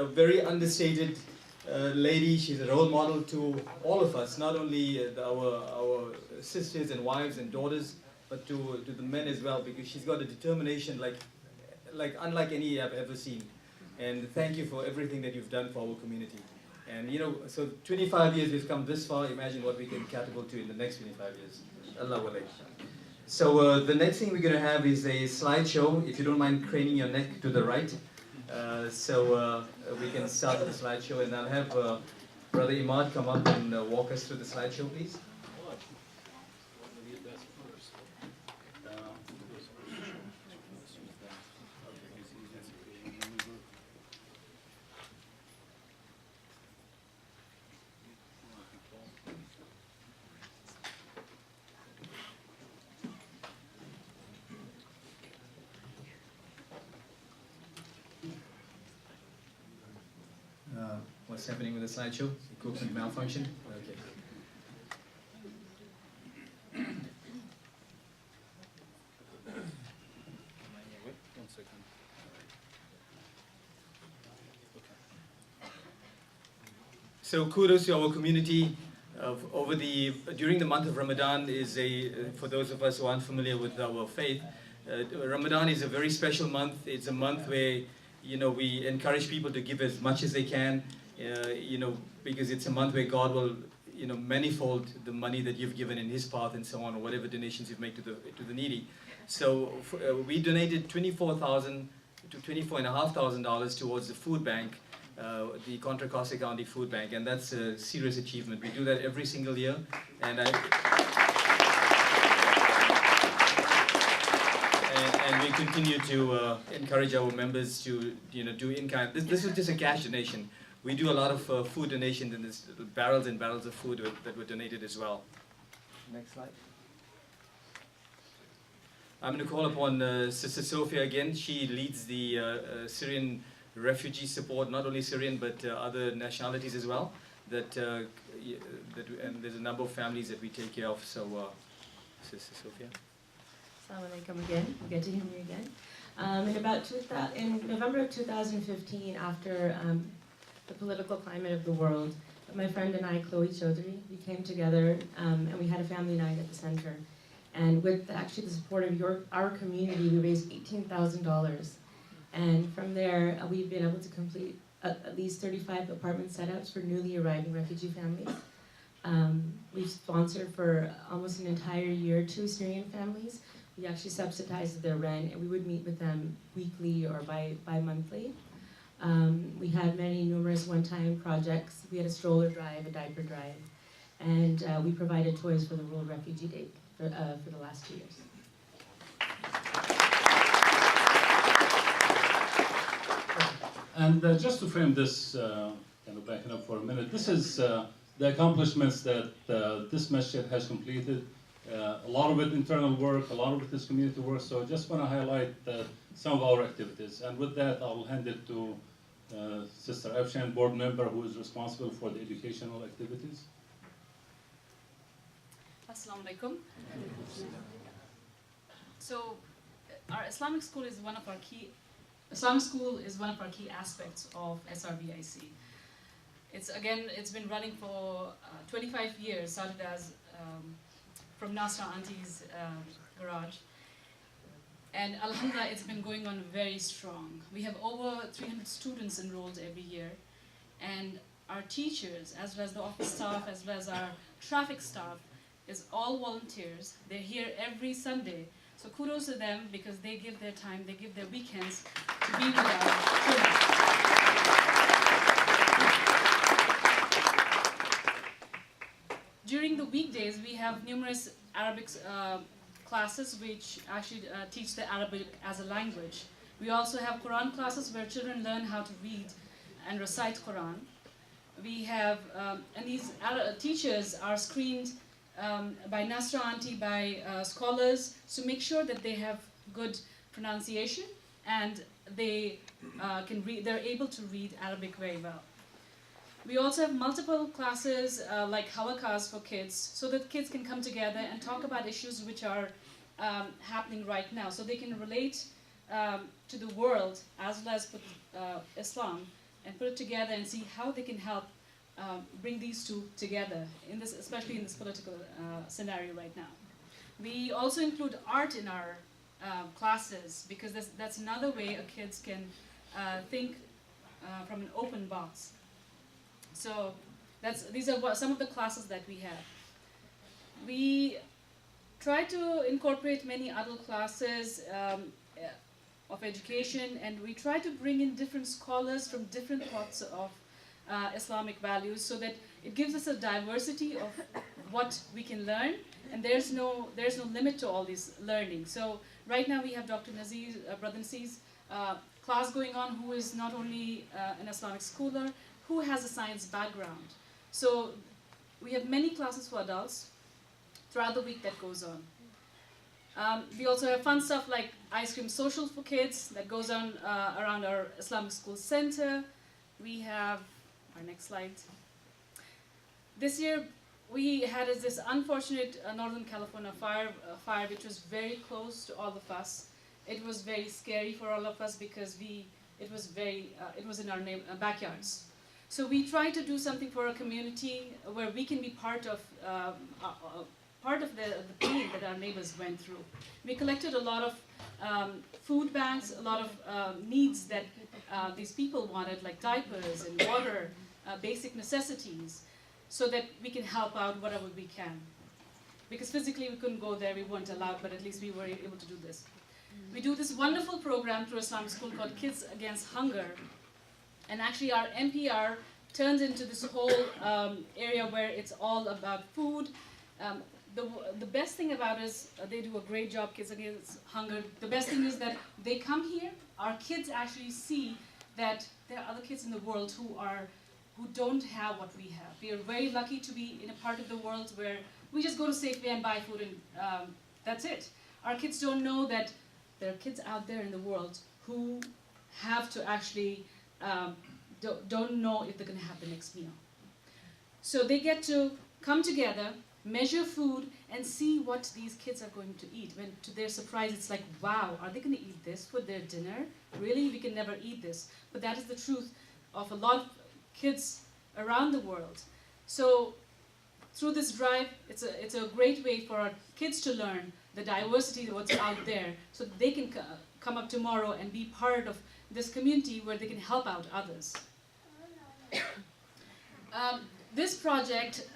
very understated lady. She's a role model to all of us, not only our sisters and wives and daughters, but to the men as well, because she's got a determination like unlike any I've ever seen. And thank you for everything that you've done for our community. And so 25 years we've come this far. Imagine what we can catapult to in the next 25 years. Allah walay. So the next thing we're going to have is a slideshow. If you don't mind craning your neck to the right. So we can start with the slideshow, and I'll have Brother Imad come up and walk us through the slideshow, please. What's happening with the slideshow? Equipment malfunction? Okay. So kudos to our community. During the month of Ramadan for those of us who aren't familiar with our faith, Ramadan is a very special month. It's a month where we encourage people to give as much as they can. Because it's a month where God will, manifold the money that you've given in His path and so on, or whatever donations you've made to the needy. So we donated $24,000 to $24,500 towards the food bank, the Contra Costa County Food Bank, and that's a serious achievement. We do that every single year, and and we continue to encourage our members to do in-kind. This is just a cash donation. We do a lot of food donations, and there's barrels and barrels of food that were donated as well. Next slide. I'm going to call upon Sister Sophia again. She leads the Syrian refugee support, not only Syrian but other nationalities as well. And there's a number of families that we take care of. So, Sister Sophia. Assalamu alaikum again. Good to hear you again. In November of 2015, after the political climate of the world, my friend and I, Chloe Chaudhry, we came together and we had a family night at the center. And with actually the support of our community, we raised $18,000. And from there, we've been able to complete at least 35 apartment setups for newly arriving refugee families. We've sponsored for almost an entire year 2 Syrian families. We actually subsidized their rent, and we would meet with them weekly or bi-monthly. We had numerous one-time projects. We had a stroller drive, a diaper drive, and we provided toys for the World Refugee Day for the last 2 years. And just to frame this, kind of backing up for a minute, this is the accomplishments that this masjid has completed. A lot of it internal work, a lot of it is community work, so I just want to highlight some of our activities. And with that, I'll hand it to Sister Afshan, board member, who is responsible for the educational activities. Assalamu alaikum. So, our Islamic School is one of our key aspects of SRVIC. It's been running for 25 years, started as from Nasra Auntie's garage. And alhamdulillah, it's been going on very strong. We have over 300 students enrolled every year. And our teachers, as well as the office staff, as well as our traffic staff, is all volunteers. They're here every Sunday. So kudos to them, because they give their time, they give their weekends to be with our children. During the weekdays, we have numerous Arabic classes which actually teach the Arabic as a language. We also have Quran classes where children learn how to read and recite Quran. We have, and these teachers are screened by Nasra Auntie, by scholars, to make sure that they have good pronunciation and they they're able to read Arabic very well. We also have multiple classes like halakas for kids, so that kids can come together and talk about issues which are happening right now, so they can relate to the world as well as put Islam and put it together and see how they can help bring these two together, especially in this political scenario right now. We also include art in our classes, because that's another way kids can think from an open box. So these are some of the classes that we have. We try to incorporate many adult classes of education, and we try to bring in different scholars from different parts of Islamic values, so that it gives us a diversity of what we can learn, and there's no limit to all these learning. So right now we have Dr. Nazir, Brother Nazir's class going on, who is not only an Islamic scholar, who has a science background. So we have many classes for adults throughout the week that goes on. We also have fun stuff like ice cream social for kids that goes on around our Islamic School Center. We have our next slide. This year we had this unfortunate Northern California fire which was very close to all of us. It was very scary for all of us because it was in our backyards. So we try to do something for our community where we can be part of the pain that our neighbors went through. We collected a lot of food banks, a lot of needs that these people wanted, like diapers and water, basic necessities, so that we can help out whatever we can. Because physically we couldn't go there, we weren't allowed, but at least we were able to do this. We do this wonderful program through Islamic School called Kids Against Hunger. And actually our NPR turns into this whole area where it's all about food. The best thing about it is they do a great job, Kids Against Hunger. The best thing is that they come here, our kids actually see that there are other kids in the world who don't have what we have. We are very lucky to be in a part of the world where we just go to Safeway and buy food and that's it. Our kids don't know that there are kids out there in the world who have to actually don't know if they're going to have the next meal. So they get to come together, measure food, and see what these kids are going to eat. When to their surprise, it's like, wow, are they going to eat this for their dinner? Really? We can never eat this. But that is the truth of a lot of kids around the world. So through this drive, it's a great way for our kids to learn the diversity what's out there, so that they can come up tomorrow and be part of this community where they can help out others. This project,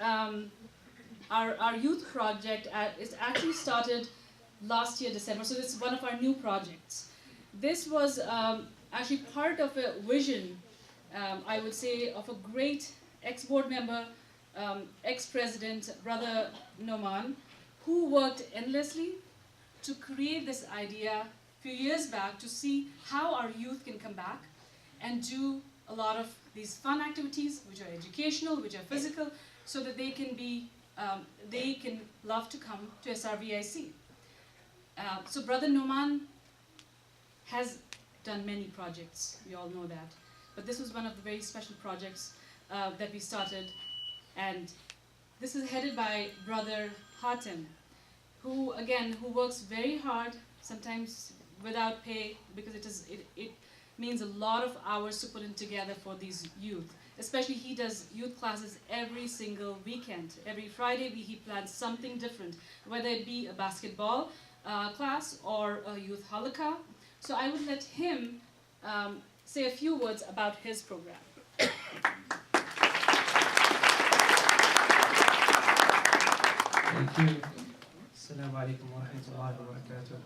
our youth project, is actually started last year, December, so this is one of our new projects. This was actually part of a vision, I would say, of a great ex-board member, ex-president, Brother Noman, who worked endlessly to create this idea a few years back to see how our youth can come back and do a lot of these fun activities, which are educational, which are physical, so that they can love to come to SRVIC. So Brother Noman has done many projects, we all know that. But this was one of the very special projects that we started. And this is headed by Brother Hatem, who works very hard, sometimes without pay, because it means a lot of hours to put in together for these youth. Especially he does youth classes every single weekend. Every Friday he plans something different, whether it be a basketball class or a youth halakha. So I would let him say a few words about his program. Thank you. Assalamu alaikum wa rahmatullahi wa barakatuh.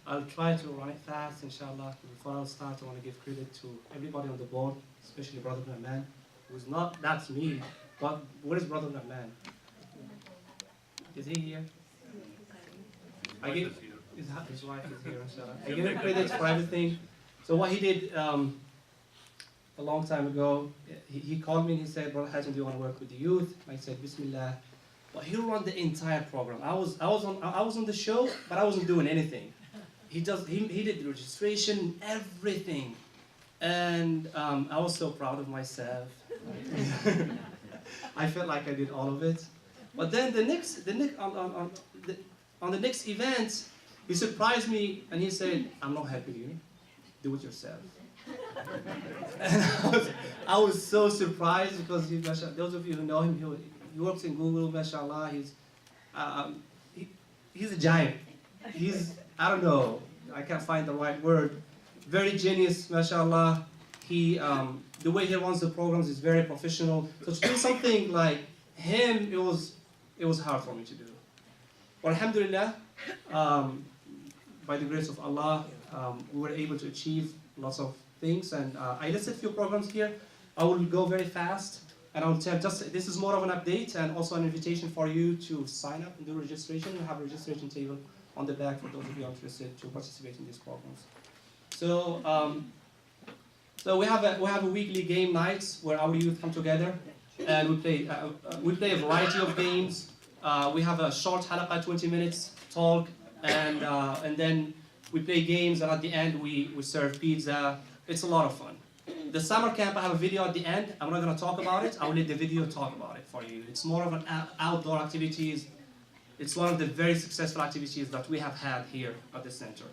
I'll try to run it fast, inshallah. Before I start, I want to give credit to everybody on the board, especially Brother Rahman, who's not, that's me, but where is Brother Rahman? Is he here? I give, his wife is here, inshallah. I give him credit for everything. So what he did a long time ago, he called me and he said, Brother Hatem, do you want to work with the youth? I said, Bismillah. But he ran the entire program. I was on the show, but I wasn't doing anything. He did the registration, everything. And I was so proud of myself. I felt like I did all of it. But then on the next event, he surprised me and he said, I'm not helping you, do it yourself. And I was so surprised because those of you who know him, he works in Google, mashallah. He's a giant. I don't know, I can't find the right word. Very genius, mashallah. The way he runs the programs is very professional. So to do something like him, it was hard for me to do. But alhamdulillah, by the grace of Allah, we were able to achieve lots of things. And I listed a few programs here. I will go very fast. And I'll tell this is more of an update and also an invitation for you to sign up and do registration. We have a registration table on the back for those of you interested to participate in these programs. So, so we have a weekly game nights where our youth come together and we play a variety of games. We have a short halaqah, 20 minutes talk, and then we play games, and at the end we serve pizza. It's a lot of fun. The summer camp, I have a video at the end. I'm not going to talk about it. I will let the video talk about it for you. It's more of an outdoor activities. It's one of the very successful activities that we have had here at the center.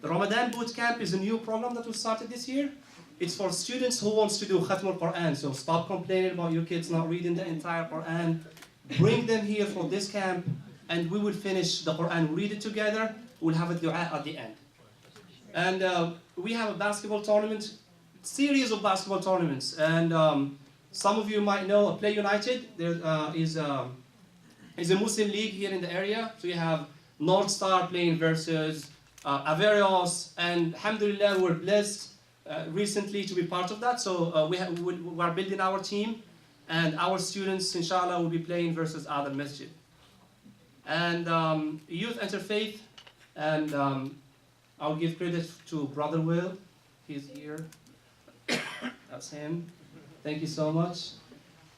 The Ramadan boot camp is a new program that we started this year. It's for students who wants to do Khatm al-Quran. So stop complaining about your kids not reading the entire Quran. Bring them here for this camp, and we will finish the Quran, read it together. We'll have a dua at the end. And we have a basketball tournament, series of basketball tournaments. And some of you might know Play United. There is a Muslim league here in the area. So you have North Star playing versus Averios, and alhamdulillah, we're blessed recently to be part of that. So we are building our team, and our students, inshallah, will be playing versus other masjid. And Youth Interfaith, and I'll give credit to Brother Will. He's here. That's him. Thank you so much.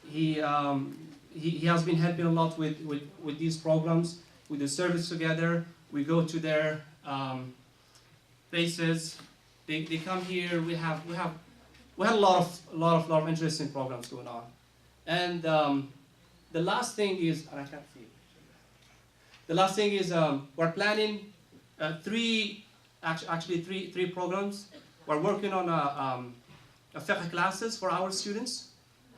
He has been helping a lot with these programs. We do service together. We go to their places. They come here. We had a lot of interesting programs going on. And the last thing is, and I can't see. The last thing is we're planning three programs. We're working on fiqh classes for our students,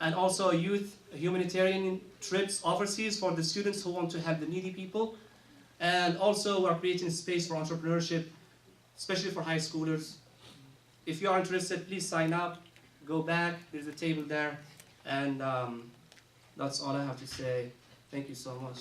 and also youth humanitarian trips overseas for the students who want to help the needy people. And also we're creating space for entrepreneurship, especially for high schoolers. If you are interested, please sign up, go back, there's a table there, and that's all I have to say. Thank you so much.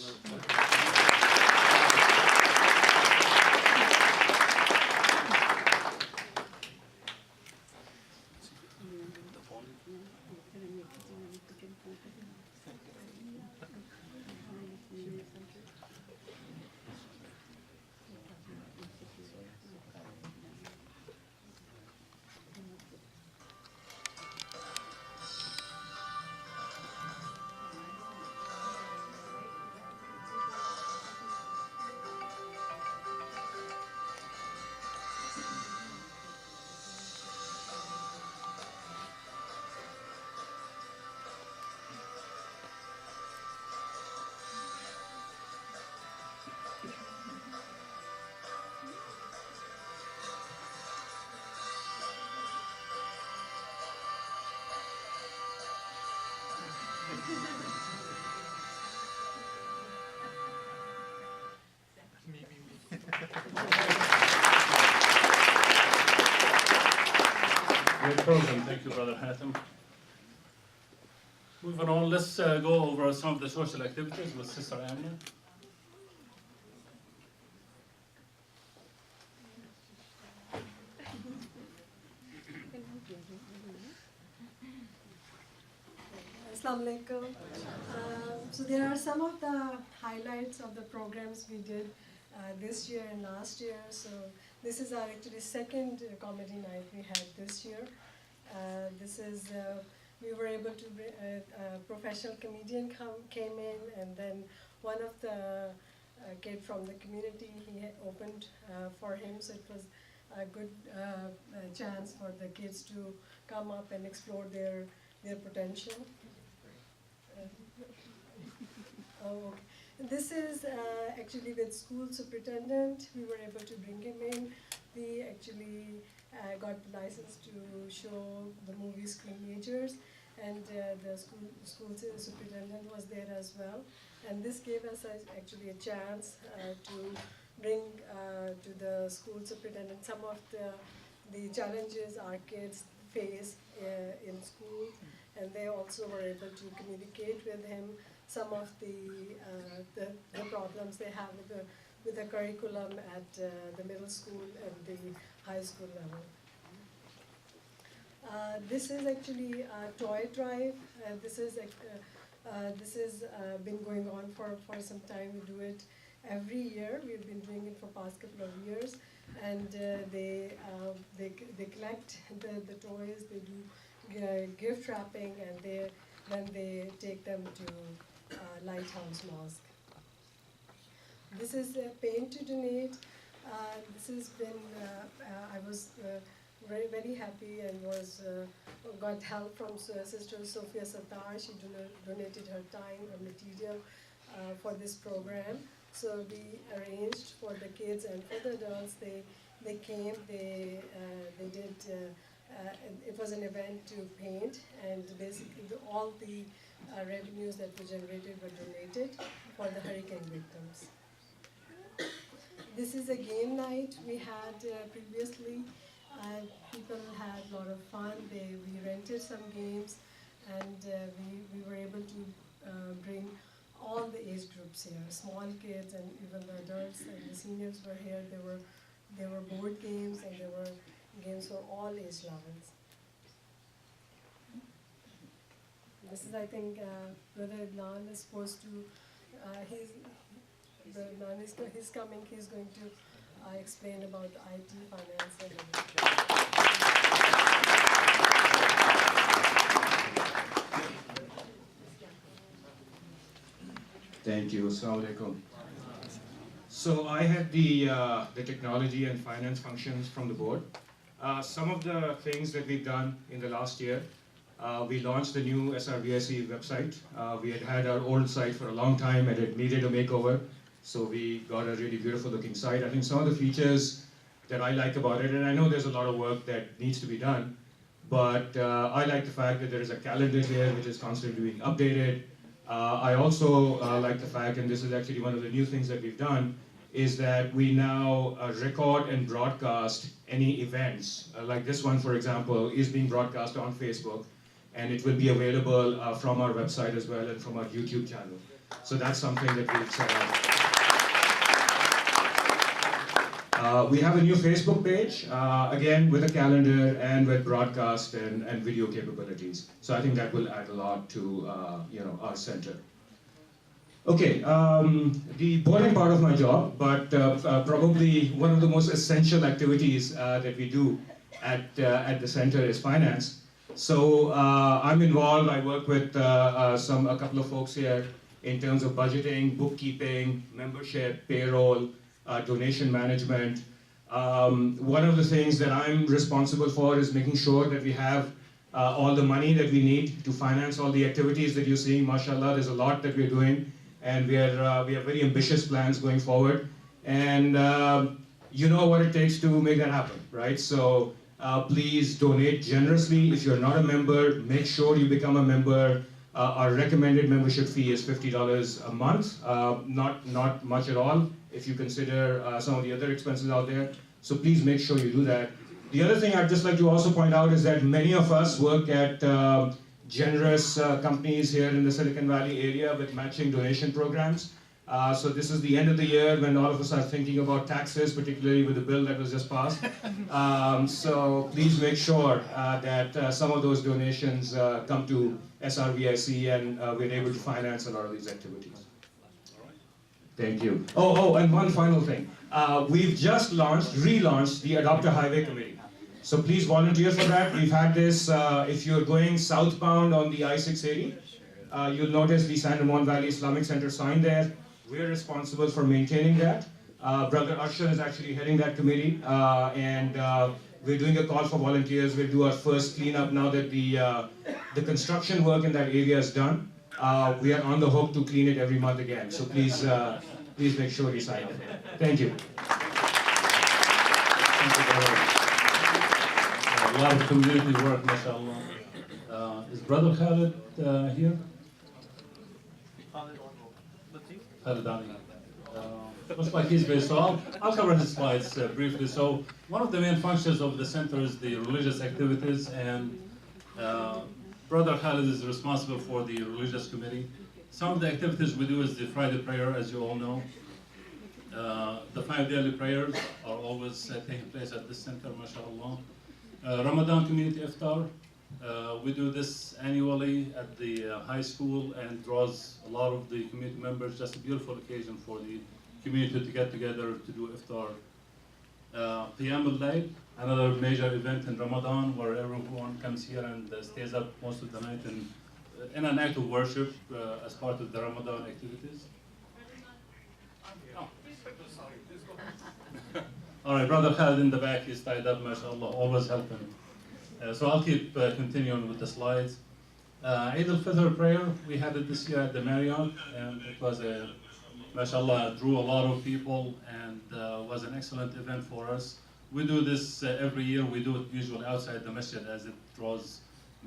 Great program, thank you, Brother Hatem. Moving on, let's go over some of the social activities with Sister Amina. Assalamu alaikum. So there are some of the highlights of the programs we did this year and last year. So this is our actually second comedy night we had this year. We were able to bring a professional comedian came in, and then one of the kid from the community, he had opened for him, so it was a good chance for the kids to come up and explore their potential. Oh, okay. This is actually with school superintendent. We were able to bring him in. We actually got the license to show the movie Screenagers, and the school superintendent was there as well. And this gave us actually a chance to bring to the school superintendent some of the challenges our kids face in school, and they also were able to communicate with him some of the problems they have with the curriculum at the middle school and the high school level. This is actually a toy drive. This is been going on for some time. We do it every year. We've been doing it for past couple of years, and they collect the toys. They do gift wrapping, and then they take them to Lighthouse Mosque. This is Paint to Donate. This has been, I was very happy and got help from Sister Sophia Sattar. She donated her time and material for this program. So we arranged for the kids and for the adults. They came, they did, it was an event to paint, and basically all the revenues that were generated were donated for the hurricane victims. This is a game night we had previously. People had a lot of fun. We rented some games, and we were able to bring all the age groups here, small kids and even the adults and the seniors were here. There were board games, and there were games for all age levels. This is, I think, Brother Adnan is supposed to, he's coming, he's going to explain about IT, finance, and everything. Thank you. Assalamu alaikum. So I had the technology and finance functions from the board. Some of the things that we've done in the last year, we launched the new SRVIC website. We had our old site for a long time, and it needed a makeover. So we got a really beautiful looking site. I think some of the features that I like about it, and I know there's a lot of work that needs to be done, but I like the fact that there is a calendar here which is constantly being updated. I also like the fact, and this is actually one of the new things that we've done, is that we now record and broadcast any events. Like this one, for example, is being broadcast on Facebook, and it will be available from our website as well and from our YouTube channel. So that's something that we've set up. We have a new Facebook page, again with a calendar and with broadcast and video capabilities. So I think that will add a lot to our center. Okay, the boring part of my job, but probably one of the most essential activities that we do at the center is finance. So I'm involved. I work with a couple of folks here in terms of budgeting, bookkeeping, membership, payroll, donation management. One of the things that I'm responsible for is making sure that we have all the money that we need to finance all the activities that you're seeing. MashaAllah, there's a lot that we're doing, and we have very ambitious plans going forward. And you know what it takes to make that happen, right? So please donate generously. If you're not a member, make sure you become a member. Our recommended membership fee is $50 a month, not much at all if you consider some of the other expenses out there. So please make sure you do that. The other thing I'd just like to also point out is that many of us work at generous companies here in the Silicon Valley area with matching donation programs. So this is the end of the year when all of us are thinking about taxes, particularly with the bill that was just passed. So please make sure that some of those donations come to SRVIC, and we're able to finance a lot of these activities. Thank you. Oh, and one final thing. We've just relaunched the Adopt a Highway Committee. So please volunteer for that. We've had this, if you're going southbound on the I-680, you'll notice the San Ramon Valley Islamic Center sign there. We're responsible for maintaining that. Brother Arshad is actually heading that committee, and we're doing a call for volunteers. We'll do our first cleanup now that the construction work in that area is done. We are on the hook to clean it every month again. So please make sure you sign it. Thank you. Thank you very much. A lot of community work, mashallah. Is Brother Khalid here? Khalid Ali. Looks like he's based, so I'll cover his slides briefly. So one of the main functions of the center is the religious activities, and Brother Khalid is responsible for the religious committee. Some of the activities we do is the Friday prayer, as you all know. The 5 daily prayers are always taking place at this center, mashallah. Ramadan community iftar. We do this annually at the high school and draws a lot of the community members. Just a beautiful occasion for the community to get together to do iftar. Qiyam al-Layl, another major event in Ramadan where everyone comes here and stays up most of the night in an act of worship as part of the Ramadan activities. Oh. All right, Brother Khalid in the back, he's tied up, mashallah, always helping. So I'll keep continuing with the slides. Eid al-Fitr prayer, we had it this year at the Marriott, and it was mashallah, drew a lot of people and was an excellent event for us. We do this every year. We do it usually outside the masjid as it draws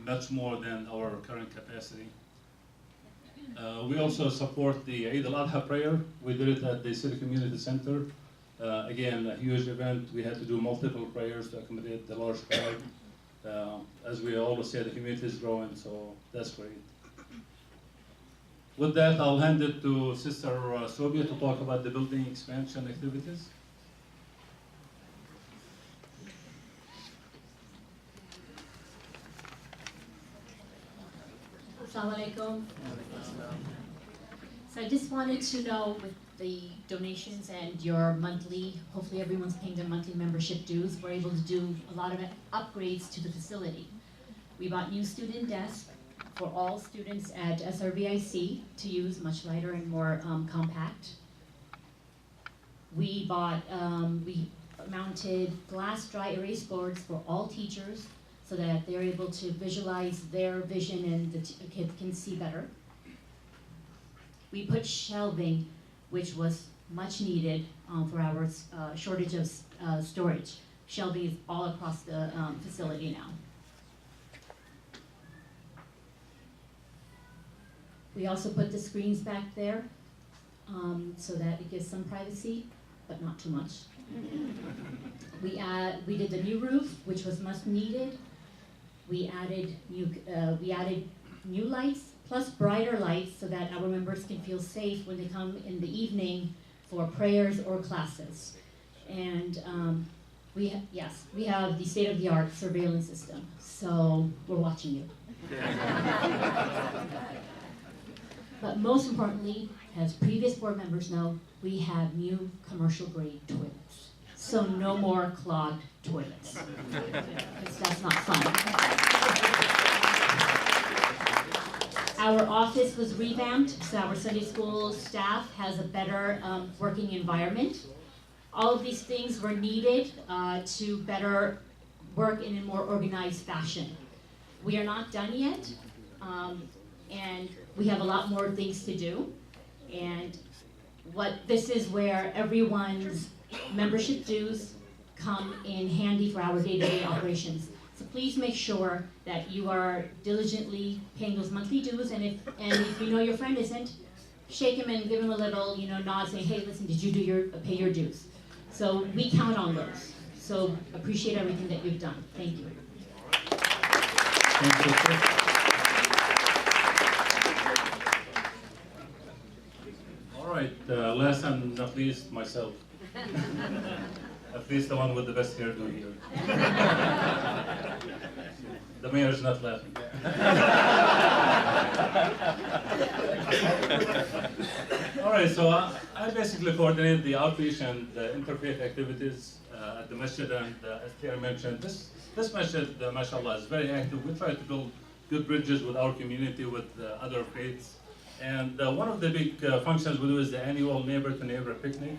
much more than our current capacity. We also support the Eid al-Adha prayer. We did it at the City Community Center. Again, a huge event. We had to do multiple prayers to accommodate the large crowd. As we always say, the community is growing, so that's great. With that, I'll hand it to Sister Sobia to talk about the building expansion activities. Assalamu alaikum. So I just wanted to know, with the donations and your monthly, hopefully everyone's paying their monthly membership dues, we're able to do a lot of upgrades to the facility. We bought new student desks for all students at SRVIC to use, much lighter and more compact. We mounted glass dry erase boards for all teachers so that they're able to visualize their vision and the kids can see better. We put shelving, which was much needed for our shortage of storage. Shelving is all across the facility now. We also put the screens back there so that it gives some privacy, but not too much. We did the new roof, which was much needed. We added new lights, plus brighter lights, so that our members can feel safe when they come in the evening for prayers or classes. And we have the state-of-the-art surveillance system, so we're watching you. But most importantly, as previous board members know, we have new commercial-grade toilets. So no more clogged toilets, because that's not fun. Our office was revamped, so our Sunday school staff has a better working environment. All of these things were needed to better work in a more organized fashion. We are not done yet, and we have a lot more things to do. And this is where everyone's membership dues come in handy for our day-to-day operations. So please make sure that you are diligently paying those monthly dues, and if you know your friend isn't, shake him and give him a little, nod, saying, hey, listen, did you pay your dues? So we count on those. So appreciate everything that you've done. Thank you. Thank you. All right, last and not least, myself. At least the one with the best hairdo here. The mayor's not laughing. All right, so I basically coordinate the outreach and the interfaith activities at the masjid, and as Thierry mentioned, this masjid, mashallah, is very active. We try to build good bridges with our community, with other faiths. And one of the big functions we do is the annual neighbor-to-neighbor picnic.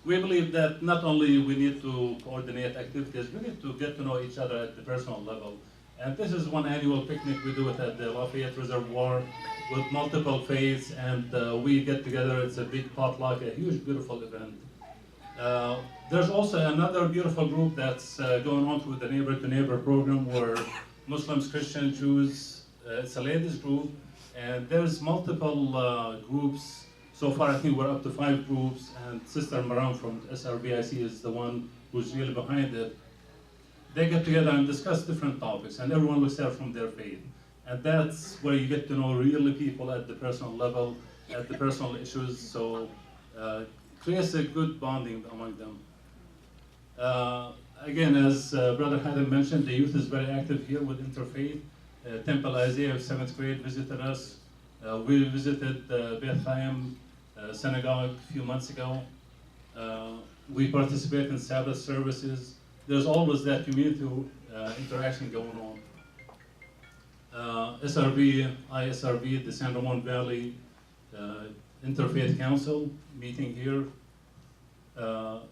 We believe that not only we need to coordinate activities, we need to get to know each other at the personal level. And this is one annual picnic we do it at the Lafayette Reservoir with multiple faiths, and we get together. It's a big potluck, a huge, beautiful event. There's also another beautiful group that's going on through the neighbor-to-neighbor program where Muslims, Christians, Jews, it's a ladies group, and there's multiple groups. So far, I think we're up to 5 groups, and Sister Maram from SRVIC is the one who's really behind it. They get together and discuss different topics, and everyone looks at it from their faith. And that's where you get to know really people at the personal level, at the personal issues, so creates a good bonding among them. Again, as Brother Hadim mentioned, the youth is very active here with Interfaith. Temple Isaiah of 7th grade visited us. We visited Beth Chaim synagogue a few months ago. We participate in Sabbath services. There's always that community interaction going on. ISRV, the San Ramon Valley Interfaith Council meeting here.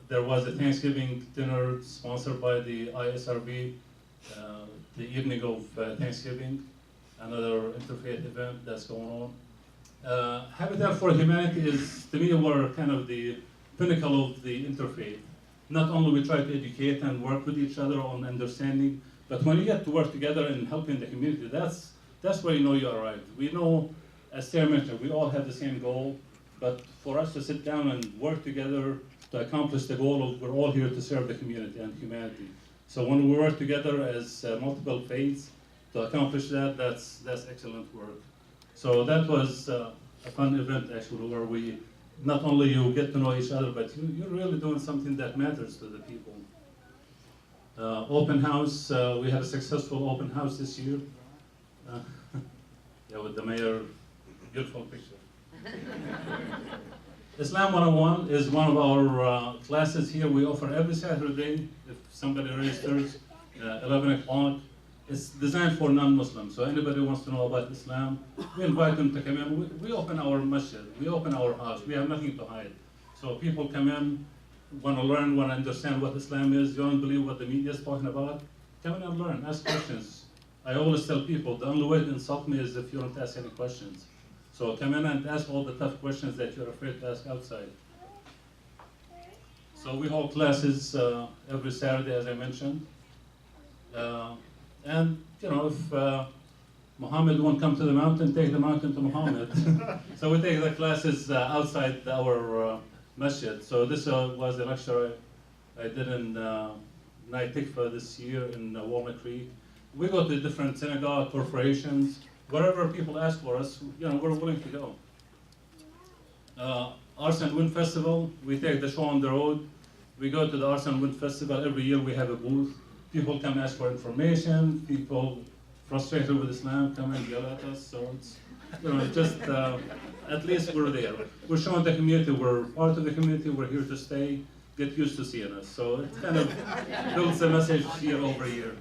There was a Thanksgiving dinner sponsored by the ISRV the evening of Thanksgiving, another interfaith event that's going on. Habitat for Humanity is, to me, we're kind of the pinnacle of the interfaith. Not only we try to educate and work with each other on understanding, but when you get to work together and helping the community, that's where you know you arrived. We know, as Sarah mentioned, we all have the same goal, but for us to sit down and work together to accomplish the goal of we're all here to serve the community and humanity. So when we work together as multiple faiths to accomplish that, that's excellent work. So that was a fun event actually, where we not only you get to know each other, but you're really doing something that matters to the people. Open house, we had a successful open house this year. Yeah, with the mayor, beautiful picture. Islam 101 is one of our classes here. We offer every Saturday, if somebody registers, 11 o'clock. It's designed for non-Muslims, so anybody who wants to know about Islam, we invite them to come in. We open our masjid, we open our house, we have nothing to hide. So people come in, want to learn, want to understand what Islam is, you don't believe what the media is talking about, come in and learn, ask questions. I always tell people, the only way to insult me is if you don't ask any questions. So come in and ask all the tough questions that you're afraid to ask outside. So we hold classes every Saturday, as I mentioned. And you know, if Muhammad won't come to the mountain, take the mountain to Muhammad. So we take the classes outside our masjid. So this was a lecture I did in Night Tikva this year in Walnut Creek. We go to different synagogue, corporations, wherever people ask for us, we're willing to go. Arts and Wind Festival, we take the show on the road. We go to the Arts and Wind Festival. Every year we have a booth. People come ask for information. People frustrated with Islam come and yell at us. So it's, just at least we're there. We're showing the community we're part of the community. We're here to stay. Get used to seeing us. So it kind of builds the message year over year.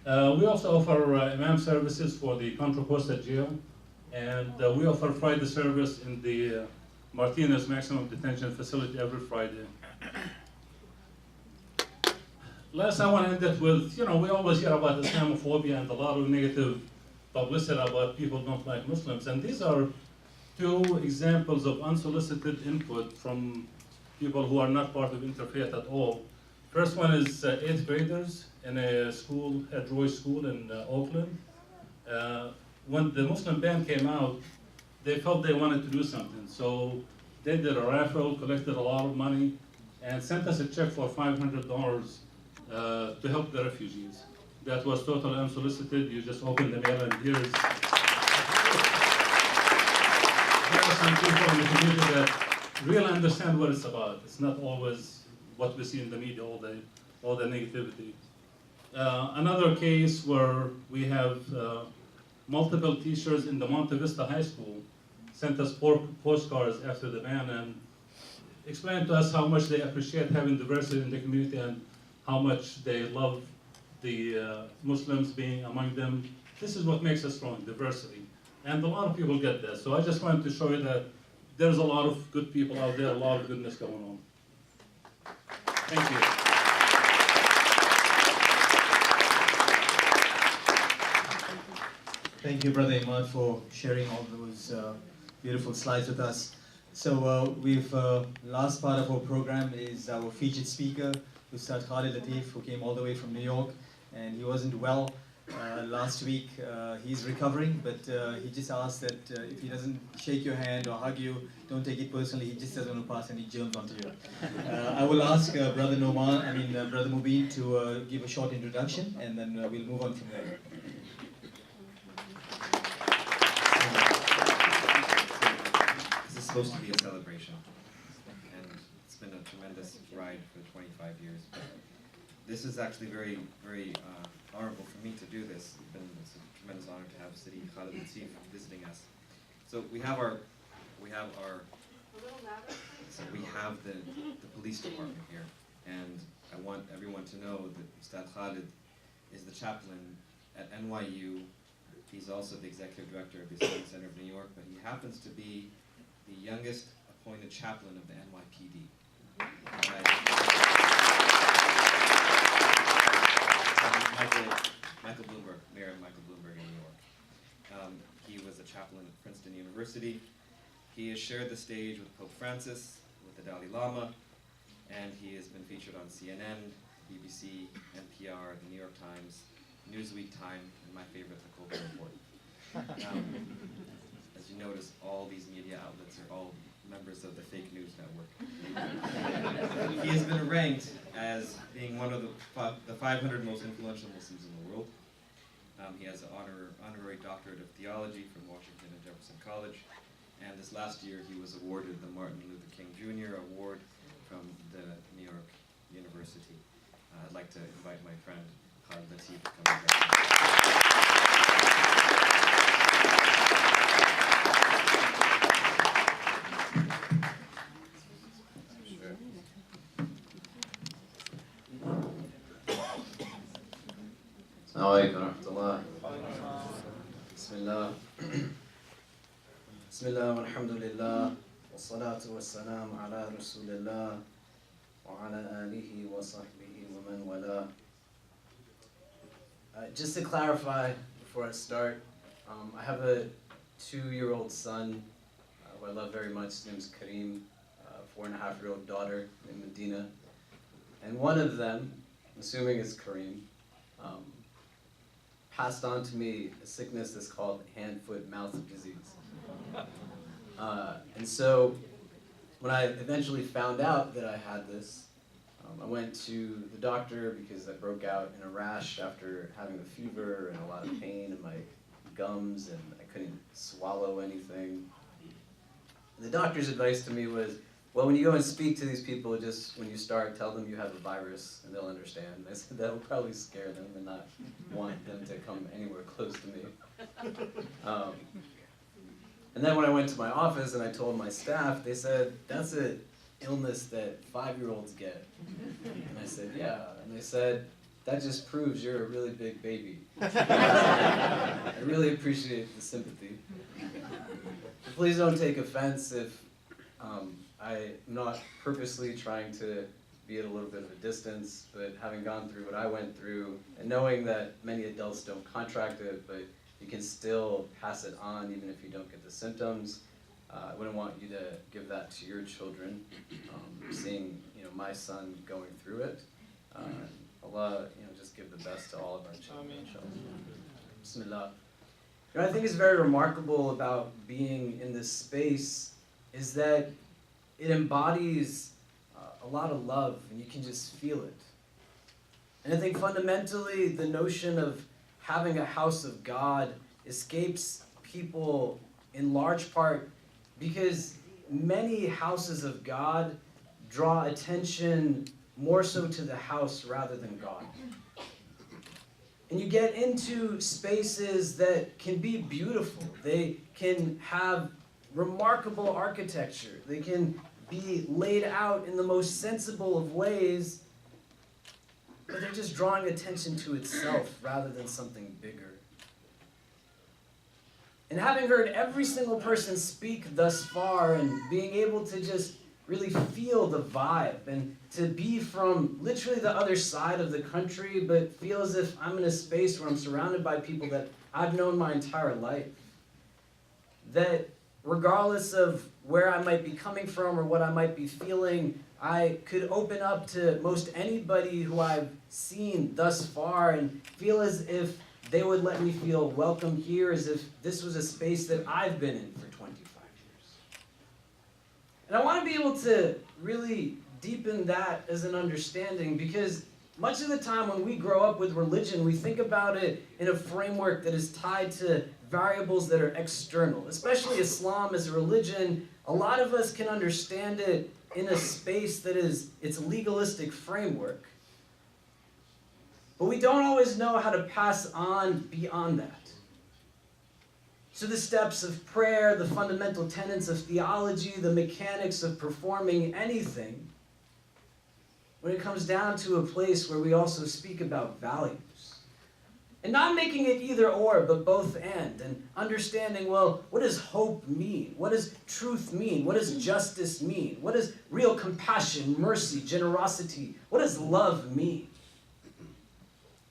We also offer imam services for the Contra Costa jail, and we offer Friday service in the Martinez Maximum Detention Facility every Friday. Last, I want to end it with, we always hear about Islamophobia and a lot of negative publicity about people don't like Muslims, and these are two examples of unsolicited input from people who are not part of Interfaith at all. First one is 8th graders in a school at Roy School in Oakland. When the Muslim ban came out, they felt they wanted to do something. So they did a raffle, collected a lot of money, and sent us a check for $500 to help the refugees. That was totally unsolicited. You just open the mail and here are some people in the community that really understand what it's about. It's not always what we see in the media, all the negativity. Another case where we have multiple teachers in the Monte Vista High School sent us 4 postcards after the ban and explained to us how much they appreciate having diversity in the community and how much they love the Muslims being among them. This is what makes us strong, diversity. And a lot of people get that. So I just wanted to show you that there's a lot of good people out there, a lot of goodness going on. Thank you. Thank you, Brother Imad, for sharing all those beautiful slides with us. So last part of our program is our featured speaker, Ustad Khalid Latif, who came all the way from New York, and he wasn't well last week. He's recovering, but he just asked that if he doesn't shake your hand or hug you, don't take it personally. He just doesn't want to pass any germs onto you. I will ask Brother Brother Mubin to give a short introduction, and then we'll move on from there. This is supposed to be a celebration, and it's been a tremendous ride for 25 years. But this is actually very, very honorable for me to do this. It's a tremendous honor to have City Khalid Latif visiting us. So we have the police department here, and I want everyone to know that Ustad Khalid is the chaplain at NYU. He's also the executive director of the Islamic Center of New York, but he happens to be the youngest appointed chaplain of the NYPD. Michael Bloomberg, Mayor Michael Bloomberg in New York. He was a chaplain at Princeton University. He has shared the stage with Pope Francis, with the Dalai Lama, and he has been featured on CNN, BBC, NPR, the New York Times, Newsweek, Time, and my favorite, the Colbert Report. As you notice, all these media outlets are all members of the fake news network. He has been ranked as being one of the 500 most influential Muslims in the world. He has an honorary doctorate of theology from Washington and Jefferson College. And this last year, he was awarded the Martin Luther King Jr. Award from the New York University. I'd like to invite my friend Khalid Latif to come Assalamu alaikum wa rahmatullah. Bismillah. Bismillah wa alhamdulillah. Wa salatu wa salam ala rasulillah. Wa ala alihi wa sahbihi wa man wala. Just to clarify before I start, I have a 2-year-old son who I love very much. His name is Kareem, a 4.5-year-old daughter named Medina. And one of them, I'm assuming it's Kareem, passed on to me a sickness that's called hand, foot, mouth disease. And so when I eventually found out that I had this, I went to the doctor because I broke out in a rash after having a fever and a lot of pain in my gums, and I couldn't swallow anything. And the doctor's advice to me was, well, when you go and speak to these people, just when you start, tell them you have a virus and they'll understand. And I said that will probably scare them and not want them to come anywhere close to me. And then when I went to my office and I told my staff, they said, that's an illness that 5-year-olds get. And I said, yeah. And they said, that just proves you're a really big baby. I really appreciate the sympathy. But please don't take offense if I'm not purposely trying to be at a little bit of a distance, but having gone through what I went through and knowing that many adults don't contract it, but you can still pass it on even if you don't get the symptoms. I wouldn't want you to give that to your children. Seeing, my son going through it, Allah, just give the best to all of our children. Bismillah. I think is very remarkable about being in this space is that it embodies a lot of love, and you can just feel it. And I think fundamentally the notion of having a house of God escapes people in large part because many houses of God draw attention more so to the house rather than God. And you get into spaces that can be beautiful. They can have remarkable architecture. They can be laid out in the most sensible of ways, but they're just drawing attention to itself rather than something bigger. And having heard every single person speak thus far and being able to just really feel the vibe and to be from literally the other side of the country, but feel as if I'm in a space where I'm surrounded by people that I've known my entire life. That regardless of where I might be coming from or what I might be feeling, I could open up to most anybody who I've seen thus far and feel as if they would let me feel welcome here, as if this was a space that I've been in for 25 years. And I want to be able to really deepen that as an understanding, because much of the time when we grow up with religion, we think about it in a framework that is tied to variables that are external. Especially Islam as a religion, a lot of us can understand it in a space that is its legalistic framework. But we don't always know how to pass on beyond that. So the steps of prayer, the fundamental tenets of theology, the mechanics of performing anything, when it comes down to a place where we also speak about values. And not making it either or, but both and understanding, well, what does hope mean? What does truth mean? What does justice mean? What does real compassion, mercy, generosity, what does love mean?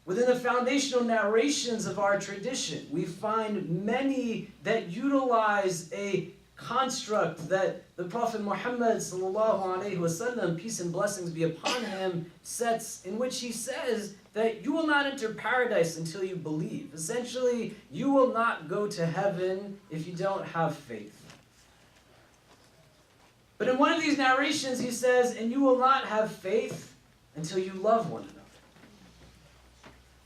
Within the foundational narrations of our tradition, we find many that utilize a construct that the Prophet Muhammad ﷺ, peace and blessings be upon him, sets, in which he says that you will not enter paradise until you believe. Essentially, you will not go to heaven if you don't have faith. But in one of these narrations he says, and you will not have faith until you love one another.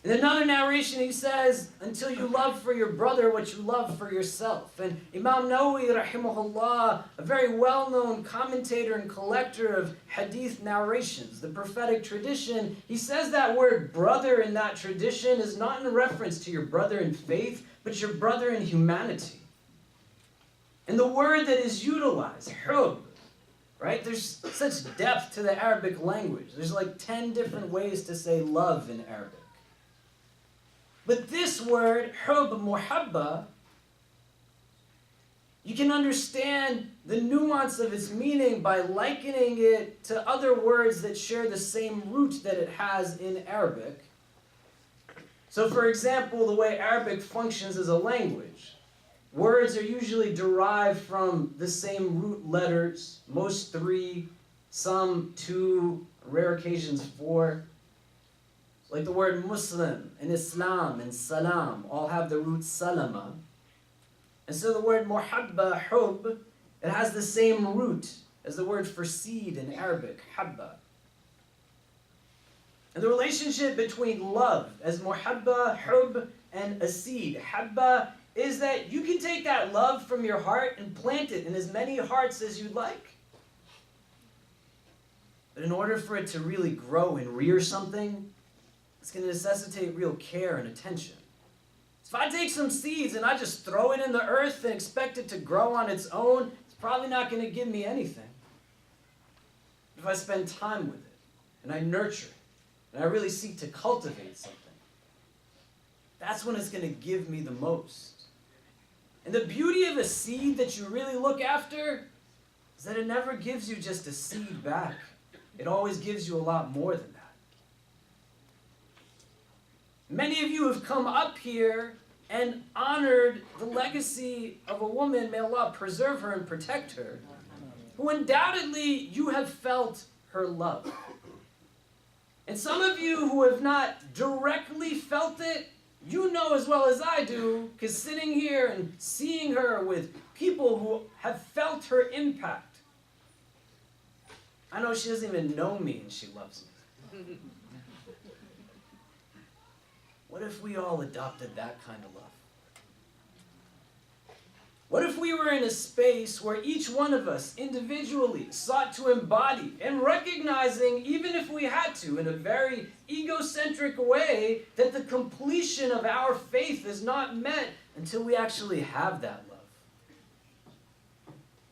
In another narration he says, until you love for your brother what you love for yourself. And Imam Nawawi rahimahullah, a very well-known commentator and collector of hadith narrations, the prophetic tradition, he says that word brother in that tradition is not in reference to your brother in faith, but your brother in humanity. And the word that is utilized, hub, right? There's such depth to the Arabic language. There's like 10 different ways to say love in Arabic. But this word, hub, muhabba, you can understand the nuance of its meaning by likening it to other words that share the same root that it has in Arabic. So for example, the way Arabic functions as a language, words are usually derived from the same root letters, most 3, some 2, rare occasions 4. like the word Muslim and Islam and Salam all have the root salama. And so the word muhabba, hub, it has the same root as the word for seed in Arabic, habba. And the relationship between love as muhabba, hub, and a seed, habba, is that you can take that love from your heart and plant it in as many hearts as you'd like. But in order for it to really grow and rear something, it's going to necessitate real care and attention. So if I take some seeds and I just throw it in the earth and expect it to grow on its own, it's probably not going to give me anything. But if I spend time with it, and I nurture it, and I really seek to cultivate something, that's when it's going to give me the most. And the beauty of a seed that you really look after is that it never gives you just a seed back. It always gives you a lot more than that. Many of you have come up here and honored the legacy of a woman, may Allah preserve her and protect her, who undoubtedly you have felt her love. And some of you who have not directly felt it, you know as well as I do, because sitting here and seeing her with people who have felt her impact, I know she doesn't even know me and she loves me. What if we all adopted that kind of love? What if we were in a space where each one of us individually sought to embody and recognizing, even if we had to, in a very egocentric way, that the completion of our faith is not met until we actually have that love?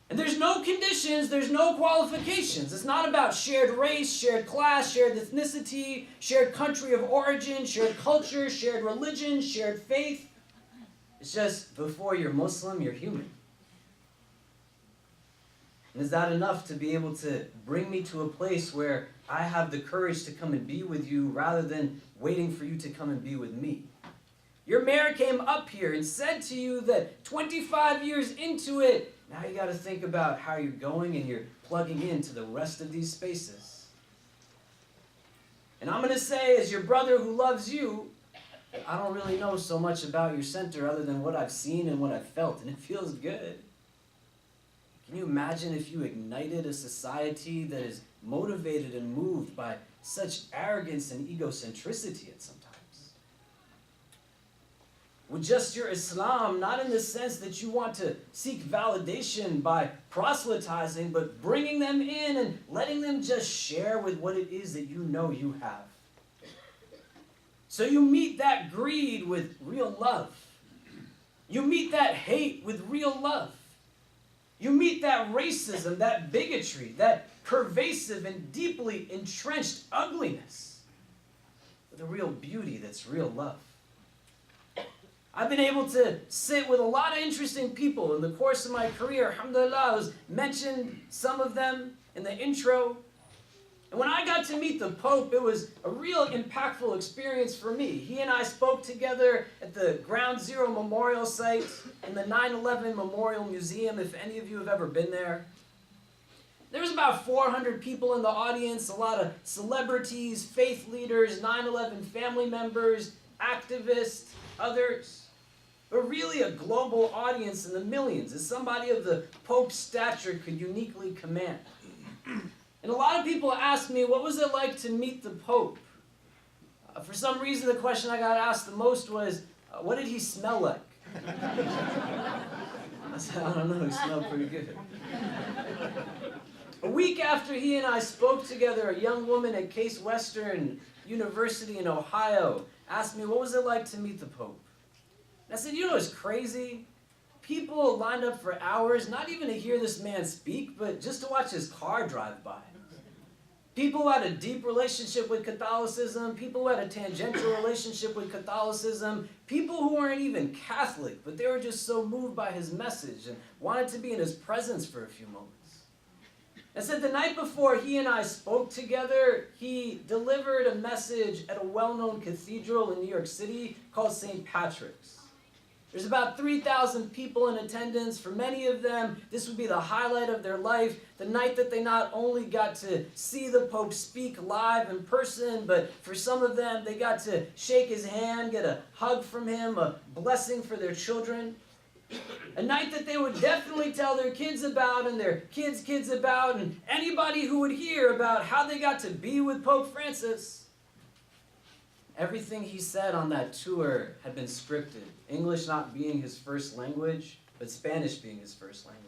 And there's no conditions, there's no qualifications. It's not about shared race, shared class, shared ethnicity, shared country of origin, shared culture, shared religion, shared faith. It's just, before you're Muslim, you're human. And is that enough to be able to bring me to a place where I have the courage to come and be with you rather than waiting for you to come and be with me? Your mayor came up here and said to you that 25 years into it, now you got to think about how you're going and you're plugging into the rest of these spaces. And I'm going to say, as your brother who loves you, I don't really know so much about your center other than what I've seen and what I've felt, and it feels good. Can you imagine if you ignited a society that is motivated and moved by such arrogance and egocentricity at some times? With just your Islam, not in the sense that you want to seek validation by proselytizing, but bringing them in and letting them just share with what it is that you know you have. So you meet that greed with real love. You meet that hate with real love. You meet that racism, that bigotry, that pervasive and deeply entrenched ugliness with a real beauty that's real love. I've been able to sit with a lot of interesting people in the course of my career. Alhamdulillah, I was mentioned some of them in the intro. And when I got to meet the Pope, it was a real impactful experience for me. He and I spoke together at the Ground Zero Memorial Site in the 9/11 Memorial Museum, if any of you have ever been there. There was about 400 people in the audience, a lot of celebrities, faith leaders, 9/11 family members, activists, others. But really a global audience in the millions, as somebody of the Pope's stature could uniquely command. And a lot of people ask me, what was it like to meet the Pope? For some reason, the question I got asked the most was, what did he smell like? I said, I don't know, he smelled pretty good. A week after he and I spoke together, a young woman at Case Western University in Ohio asked me, what was it like to meet the Pope? And I said, you know what's crazy? People lined up for hours, not even to hear this man speak, but just to watch his car drive by. People who had a deep relationship with Catholicism, people who had a tangential relationship with Catholicism, people who weren't even Catholic, but they were just so moved by his message and wanted to be in his presence for a few moments. I said the night before he and I spoke together, he delivered a message at a well-known cathedral in New York City called St. Patrick's. There's about 3,000 people in attendance. For many of them, this would be the highlight of their life, the night that they not only got to see the Pope speak live in person, but for some of them, they got to shake his hand, get a hug from him, a blessing for their children. A night that they would definitely tell their kids about and their kids' about, and anybody who would hear about how they got to be with Pope Francis. Everything he said on that tour had been scripted, English not being his first language, but Spanish being his first language.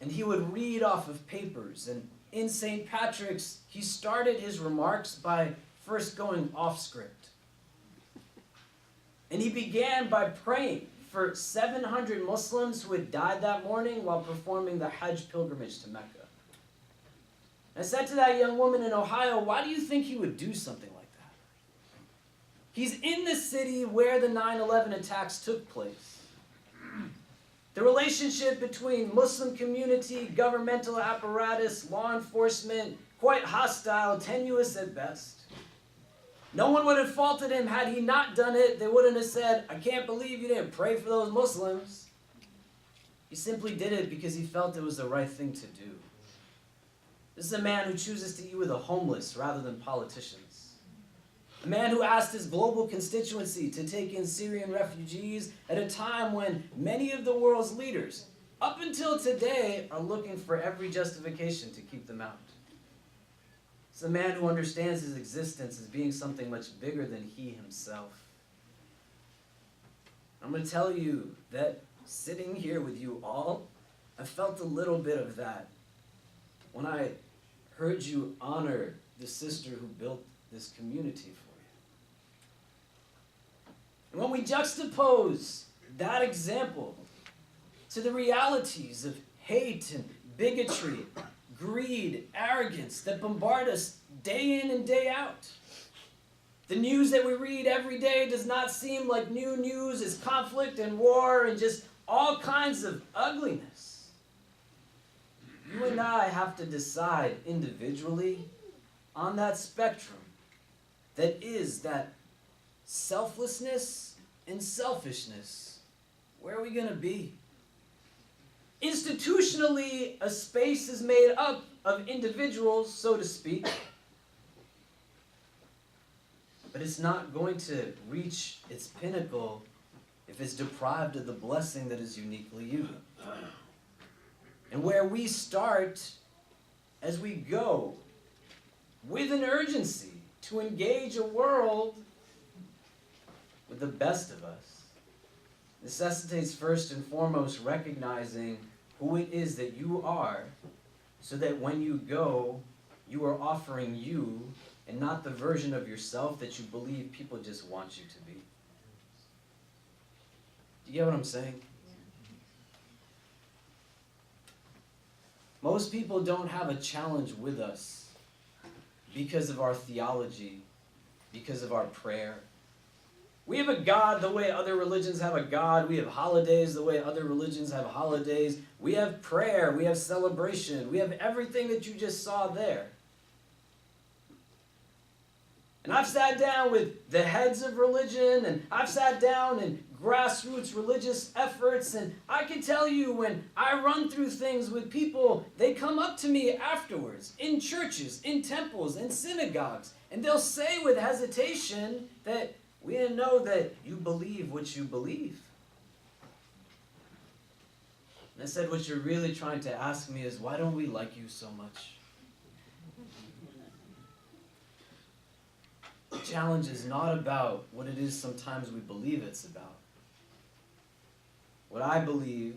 And he would read off of papers, and in St. Patrick's, he started his remarks by first going off script. And he began by praying for 700 Muslims who had died that morning while performing the Hajj pilgrimage to Mecca. I said to that young woman in Ohio, why do you think he would do something like that? He's in the city where the 9/11 attacks took place. The relationship between Muslim community, governmental apparatus, law enforcement, quite hostile, tenuous at best. No one would have faulted him had he not done it. They wouldn't have said, I can't believe you didn't pray for those Muslims. He simply did it because he felt it was the right thing to do. This is a man who chooses to eat with the homeless rather than politicians. A man who asked his global constituency to take in Syrian refugees at a time when many of the world's leaders, up until today, are looking for every justification to keep them out. It's a man who understands his existence as being something much bigger than he himself. I'm going to tell you that sitting here with you all, I felt a little bit of that when I heard you honor the sister who built this community for you. And when we juxtapose that example to the realities of hate and bigotry, greed, arrogance that bombard us day in and day out, the news that we read every day does not seem like new news. It's conflict and war and just all kinds of ugliness. You and I have to decide individually on that spectrum that is that selflessness and selfishness. Where are we going to be? Institutionally, a space is made up of individuals, so to speak, but it's not going to reach its pinnacle if it's deprived of the blessing that is uniquely you. And where we start as we go with an urgency to engage a world with the best of us necessitates first and foremost recognizing who it is that you are, so that when you go, you are offering you and not the version of yourself that you believe people just want you to be. Do you get what I'm saying? Most people don't have a challenge with us because of our theology, because of our prayer. We have a God the way other religions have a God. We have holidays the way other religions have holidays. We have prayer. We have celebration. We have everything that you just saw there. And I've sat down with the heads of religion, and I've sat down in grassroots religious efforts, and I can tell you when I run through things with people, they come up to me afterwards, in churches, in temples, in synagogues, and they'll say with hesitation that we didn't know that you believe what you believe. And I said, what you're really trying to ask me is, why don't we like you so much? The challenge is not about what it is sometimes we believe it's about. What I believe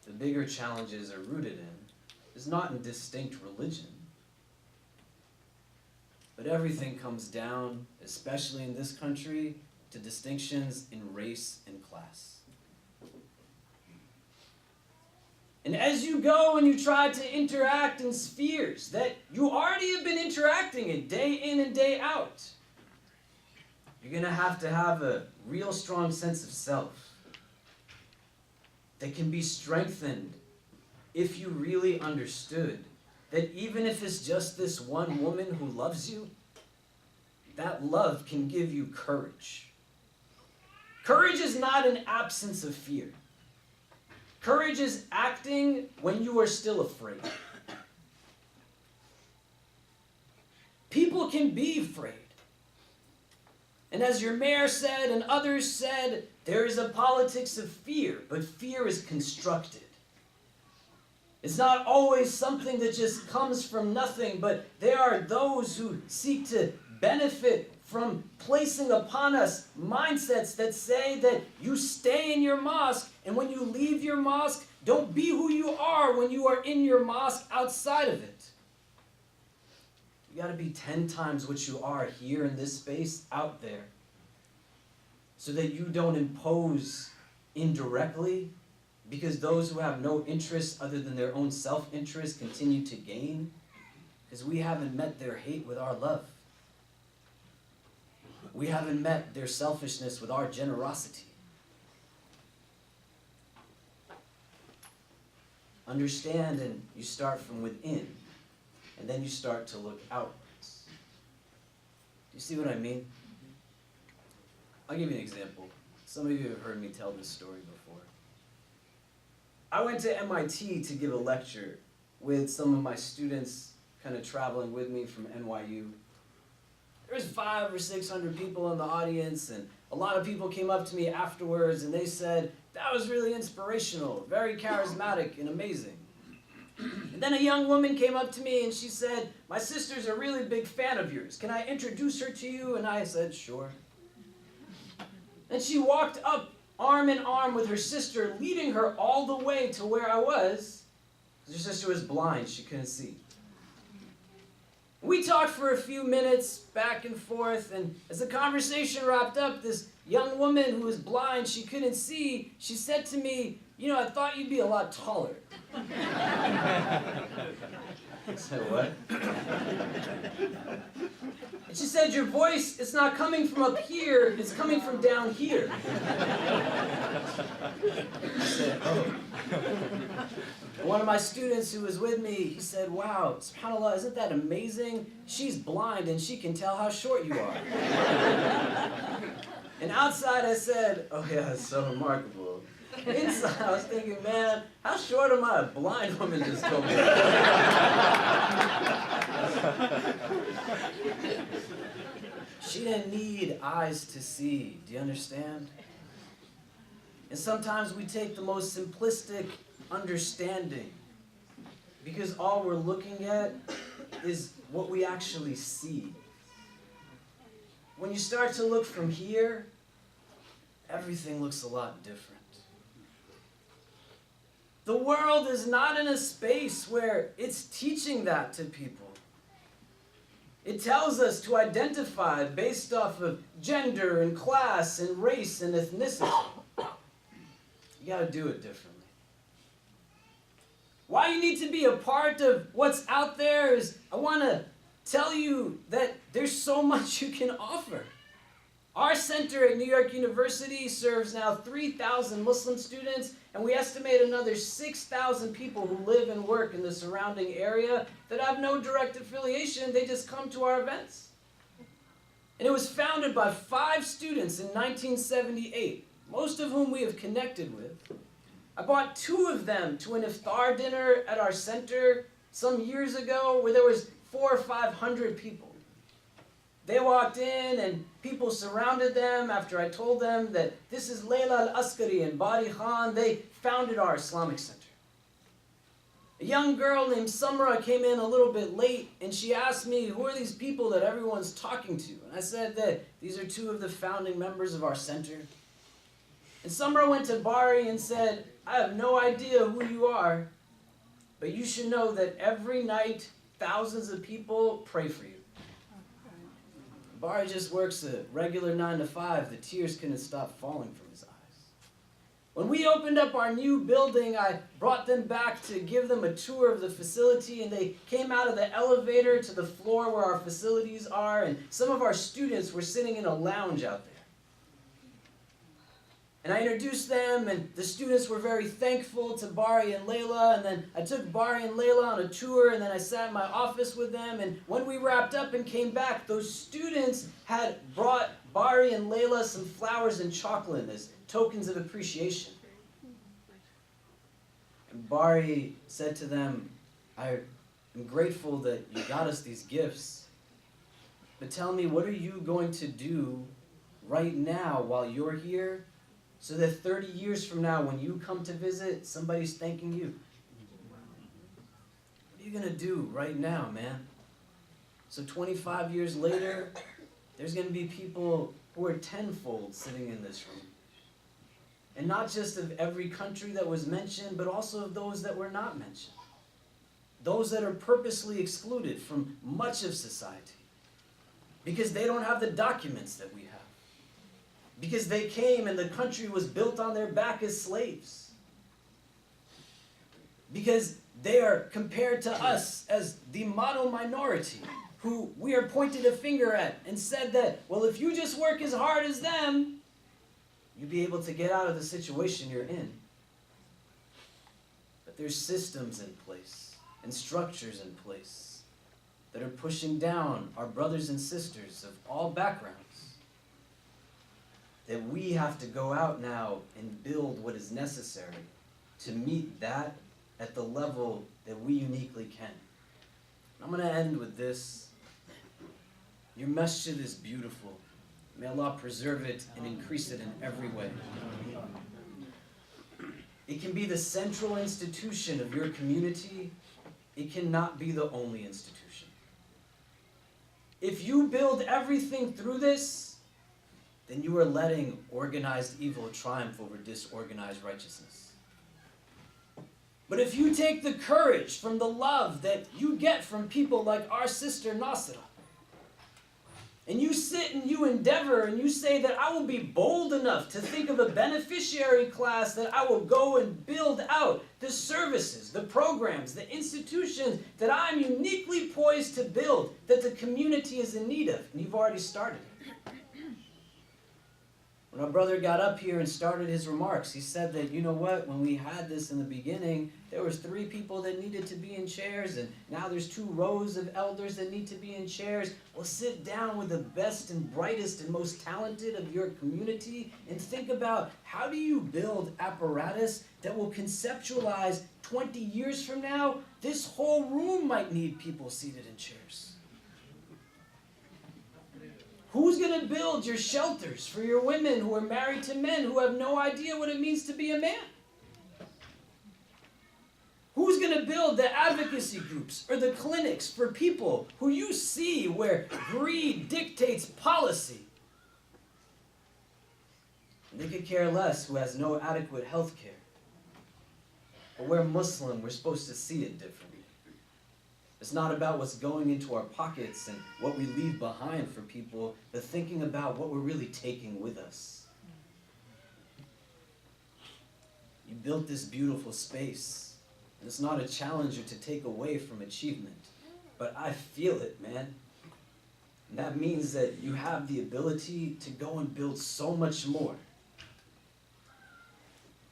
the bigger challenges are rooted in is not in distinct religion, but everything comes down, especially in this country, to distinctions in race and class. And as you go and you try to interact in spheres that you already have been interacting in day in and day out, you're going to have a real strong sense of self that can be strengthened if you really understood that even if it's just this one woman who loves you, that love can give you courage. Courage is not an absence of fear. Courage is acting when you are still afraid. People can be afraid. And as your mayor said and others said, there is a politics of fear, but fear is constructed. It's not always something that just comes from nothing, but there are those who seek to benefit from placing upon us mindsets that say that you stay in your mosque, and when you leave your mosque, don't be who you are when you are in your mosque outside of it. You got to be 10 times what you are here in this space out there, so that you don't impose indirectly, because those who have no interest other than their own self-interest continue to gain, because we haven't met their hate with our love. We haven't met their selfishness with our generosity. Understand, and you start from within, and then you start to look outwards. Do you see what I mean? I'll give you an example. Some of you have heard me tell this story before. I went to MIT to give a lecture with some of my students kind of traveling with me from NYU. There was 500 or 600 people in the audience, and a lot of people came up to me afterwards and they said, that was really inspirational, very charismatic and amazing. And then a young woman came up to me and she said, my sister's a really big fan of yours. Can I introduce her to you? And I said, sure. And she walked up arm in arm with her sister, leading her all the way to where I was. Her sister was blind, she couldn't see. We talked for a few minutes, back and forth, and as the conversation wrapped up, this young woman who was blind, she couldn't see, she said to me, you know, I thought you'd be a lot taller. I said, what? And she said, your voice, it's not coming from up here, it's coming from down here. I said, oh. And one of my students who was with me, he said, wow, subhanAllah, isn't that amazing? She's blind and she can tell how short you are. And outside I said, oh yeah, it's so remarkable. Inside I was thinking, man, how short am I? A blind woman just told me. She didn't need eyes to see. Do you understand? And sometimes we take the most simplistic understanding, because all we're looking at is what we actually see. When you start to look from here, everything looks a lot different. The world is not in a space where it's teaching that to people. It tells us to identify based off of gender and class and race and ethnicity. You gotta do it differently. Why you need to be a part of what's out there is, I want to tell you that there's so much you can offer. Our center at New York University serves now 3,000 Muslim students, and we estimate another 6,000 people who live and work in the surrounding area that have no direct affiliation, they just come to our events. And it was founded by 5 students in 1978, most of whom we have connected with. I brought 2 of them to an iftar dinner at our center some years ago where there was 400 or 500 people. They walked in and people surrounded them after I told them that this is Layla Al-Askari and Bari Khan. They founded our Islamic Center. A young girl named Samra came in a little bit late and she asked me, who are these people that everyone's talking to? And I said that these are 2 of the founding members of our center. And Samra went to Bari and said, I have no idea who you are, but you should know that every night thousands of people pray for you. Bari just works a regular 9 to 5. The tears couldn't stop falling from his eyes. When we opened up our new building, I brought them back to give them a tour of the facility, and they came out of the elevator to the floor where our facilities are, and some of our students were sitting in a lounge out there. And I introduced them, and the students were very thankful to Bari and Layla, and then I took Bari and Layla on a tour, and then I sat in my office with them, and when we wrapped up and came back, those students had brought Bari and Layla some flowers and chocolate as tokens of appreciation. And Bari said to them, I am grateful that you got us these gifts, but tell me, what are you going to do right now while you're here, so that 30 years from now, when you come to visit, somebody's thanking you? What are you going to do right now, man? So 25 years later, there's going to be people who are tenfold sitting in this room. And not just of every country that was mentioned, but also of those that were not mentioned. Those that are purposely excluded from much of society. Because they don't have the documents that we have. Because they came and the country was built on their back as slaves. Because they are compared to us as the model minority, who we are pointed a finger at and said that, well, if you just work as hard as them, you'll be able to get out of the situation you're in. But there's systems in place and structures in place that are pushing down our brothers and sisters of all backgrounds, that we have to go out now and build what is necessary to meet that at the level that we uniquely can. I'm going to end with this. Your masjid is beautiful. May Allah preserve it and increase it in every way. It can be the central institution of your community. It cannot be the only institution. If you build everything through this, then you are letting organized evil triumph over disorganized righteousness. But if you take the courage from the love that you get from people like our sister Nasra, and you sit and you endeavor and you say that I will be bold enough to think of a beneficiary class that I will go and build out the services, the programs, the institutions that I'm uniquely poised to build, that the community is in need of, and you've already started it. When our brother got up here and started his remarks, he said that, you know what, when we had this in the beginning, there was 3 people that needed to be in chairs, and now there's 2 rows of elders that need to be in chairs. Well, sit down with the best and brightest and most talented of your community and think about, how do you build apparatus that will conceptualize 20 years from now, this whole room might need people seated in chairs. Who's going to build your shelters for your women who are married to men who have no idea what it means to be a man? Who's going to build the advocacy groups or the clinics for people who you see where greed dictates policy? And they could care less who has no adequate health care. But we're Muslim, we're supposed to see it differently. It's not about what's going into our pockets and what we leave behind for people, but thinking about what we're really taking with us. You built this beautiful space, and it's not a challenger to take away from achievement, but I feel it, man. And that means that you have the ability to go and build so much more.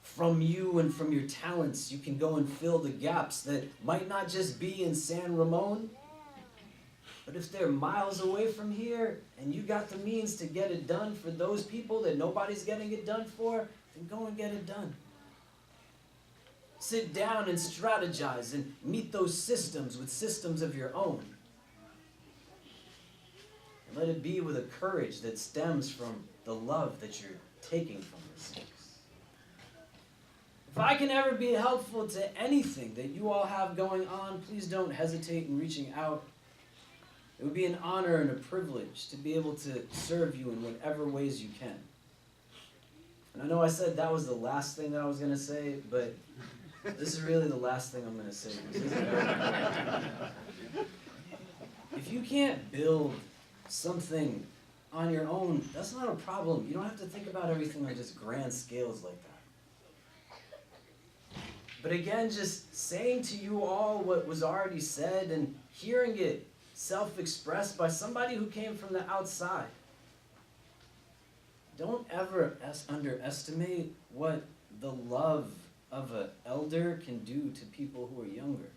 From you and from your talents, you can go and fill the gaps that might not just be in San Ramon, but if they're miles away from here and you got the means to get it done for those people that nobody's getting it done for, then go and get it done. Sit down and strategize and meet those systems with systems of your own. And let it be with a courage that stems from the love that you're taking from this space. If I can ever be helpful to anything that you all have going on, please don't hesitate in reaching out. It would be an honor and a privilege to be able to serve you in whatever ways you can. And I know I said that was the last thing that I was going to say, but this is really the last thing I'm going to say. If you can't build something on your own, that's not a problem. You don't have to think about everything on just grand scales like that. But again, just saying to you all what was already said and hearing it self-expressed by somebody who came from the outside. don't ever underestimate what the love of an elder can do to people who are younger.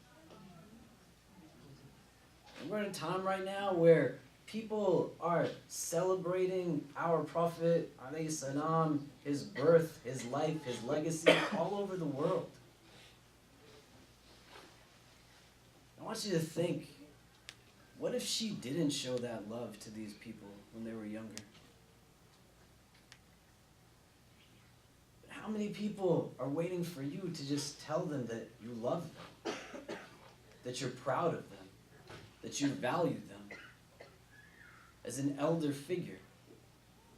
And we're at a time right now where people are celebrating our Prophet, alayhi salam, his birth, his life, his legacy, all over the world. I want you to think, what if she didn't show that love to these people when they were younger? How many people are waiting for you to just tell them that you love them, that you're proud of them, that you value them as an elder figure,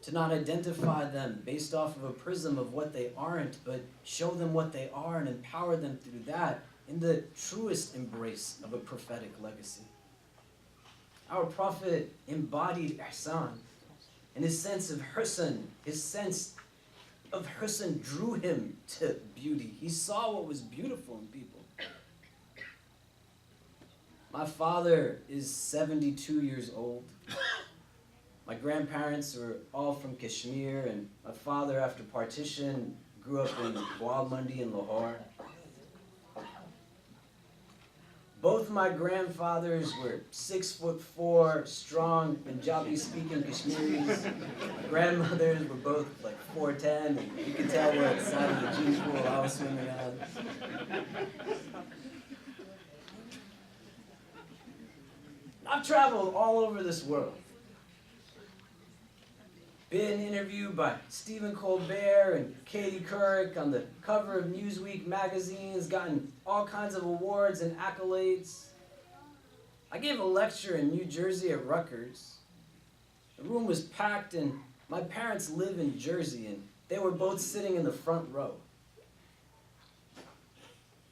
to not identify them based off of a prism of what they aren't, but show them what they are and empower them through that in the truest embrace of a prophetic legacy. Our Prophet embodied ihsan, and his sense of husn, his sense of husn drew him to beauty. He saw what was beautiful in people. My father is 72 years old. My grandparents were all from Kashmir, and my father, after partition, grew up in Gwalmandi in Lahore. Both my grandfathers were 6'4", strong, Punjabi-speaking Kashmiris. My grandmothers were both like 4'10", and you can tell what side of the gene pool I was swimming on. I've traveled all over this world. Been interviewed by Stephen Colbert and Katie Couric on the cover of Newsweek magazines, gotten all kinds of awards and accolades. I gave a lecture in New Jersey at Rutgers. The room was packed, and my parents live in Jersey, and they were both sitting in the front row.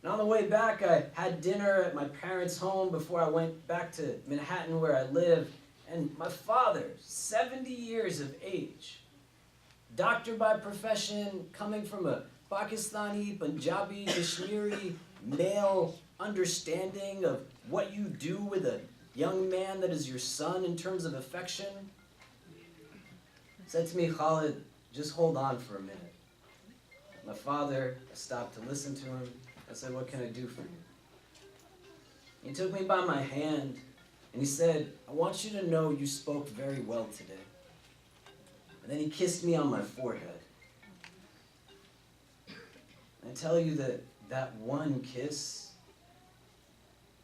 And on the way back, I had dinner at my parents' home before I went back to Manhattan where I live. And my father, 70 years of age, doctor by profession, coming from a Pakistani, Punjabi, Kashmiri, male understanding of what you do with a young man that is your son in terms of affection, said to me, Khalid, just hold on for a minute. My father, I stopped to listen to him. I said, what can I do for you? He took me by my hand, and he said, I want you to know you spoke very well today. And then he kissed me on my forehead. And I tell you that that one kiss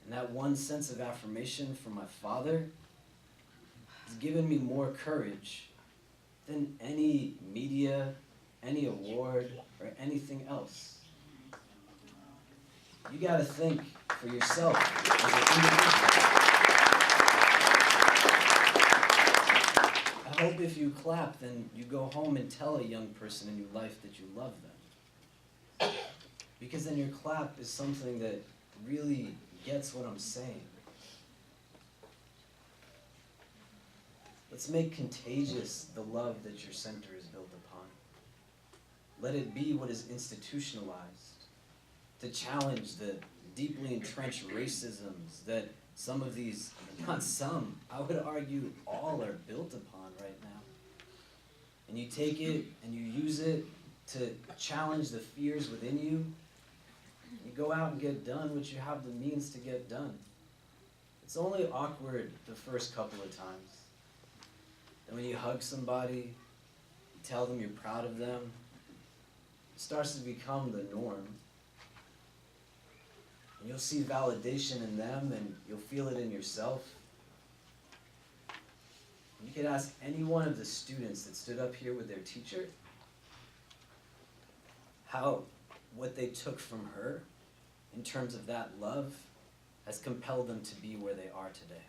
and that one sense of affirmation from my father has given me more courage than any media, any award, or anything else. You gotta think for yourself as an individual. I hope if you clap, then you go home and tell a young person in your life that you love them. Because then your clap is something that really gets what I'm saying. Let's make contagious the love that your center is built upon. Let it be what is institutionalized to challenge the deeply entrenched racisms that some of these, not some, I would argue all are built upon right now. And you take it and you use it to challenge the fears within you. You go out and get done what you have the means to get done. It's only awkward the first couple of times. And when you hug somebody, you tell them you're proud of them, it starts to become the norm. And you'll see validation in them, and you'll feel it in yourself. And you could ask any one of the students that stood up here with their teacher what they took from her in terms of that love has compelled them to be where they are today.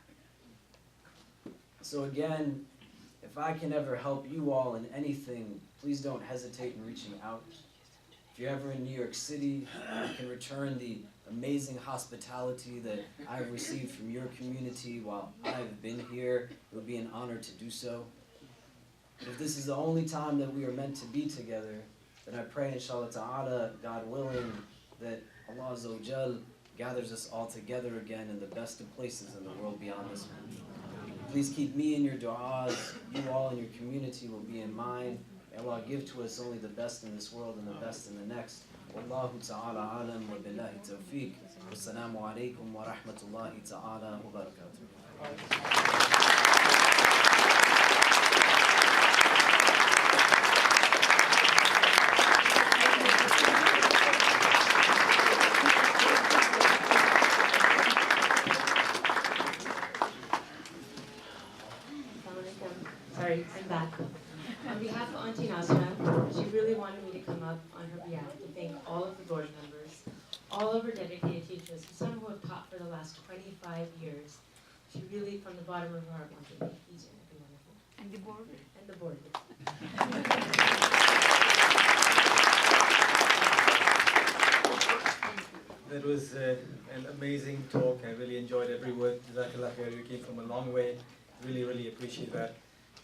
So again, if I can ever help you all in anything, please don't hesitate in reaching out. If you're ever in New York City, you can return the amazing hospitality that I've received from your community while I've been here. It would be an honor to do so. But if this is the only time that we are meant to be together, then I pray, inshallah ta'ala, God willing, that Allah Azza wa Jal gathers us all together again in the best of places in the world beyond this one. Please keep me in your du'as. You all in your community will be in mine. May Allah give to us only the best in this world and the best in the next. Wallahu ta'ala alam wa billahi tawfiq. Wassalamu alaikum wa rahmatullahi ta'ala wa barakatuh. Sorry, I'm back. On behalf of Auntie Nasra, she really wanted me to come up on her behalf to thank all of the board members, all of her dedicated teachers, some who have taught for the last 25 years. She really, from the bottom of her heart, wanted to make each and every one of them. And the board. And the board. That was an amazing talk. I really enjoyed every word. Jazakallah khair. You came from a long way. Really, really appreciate that.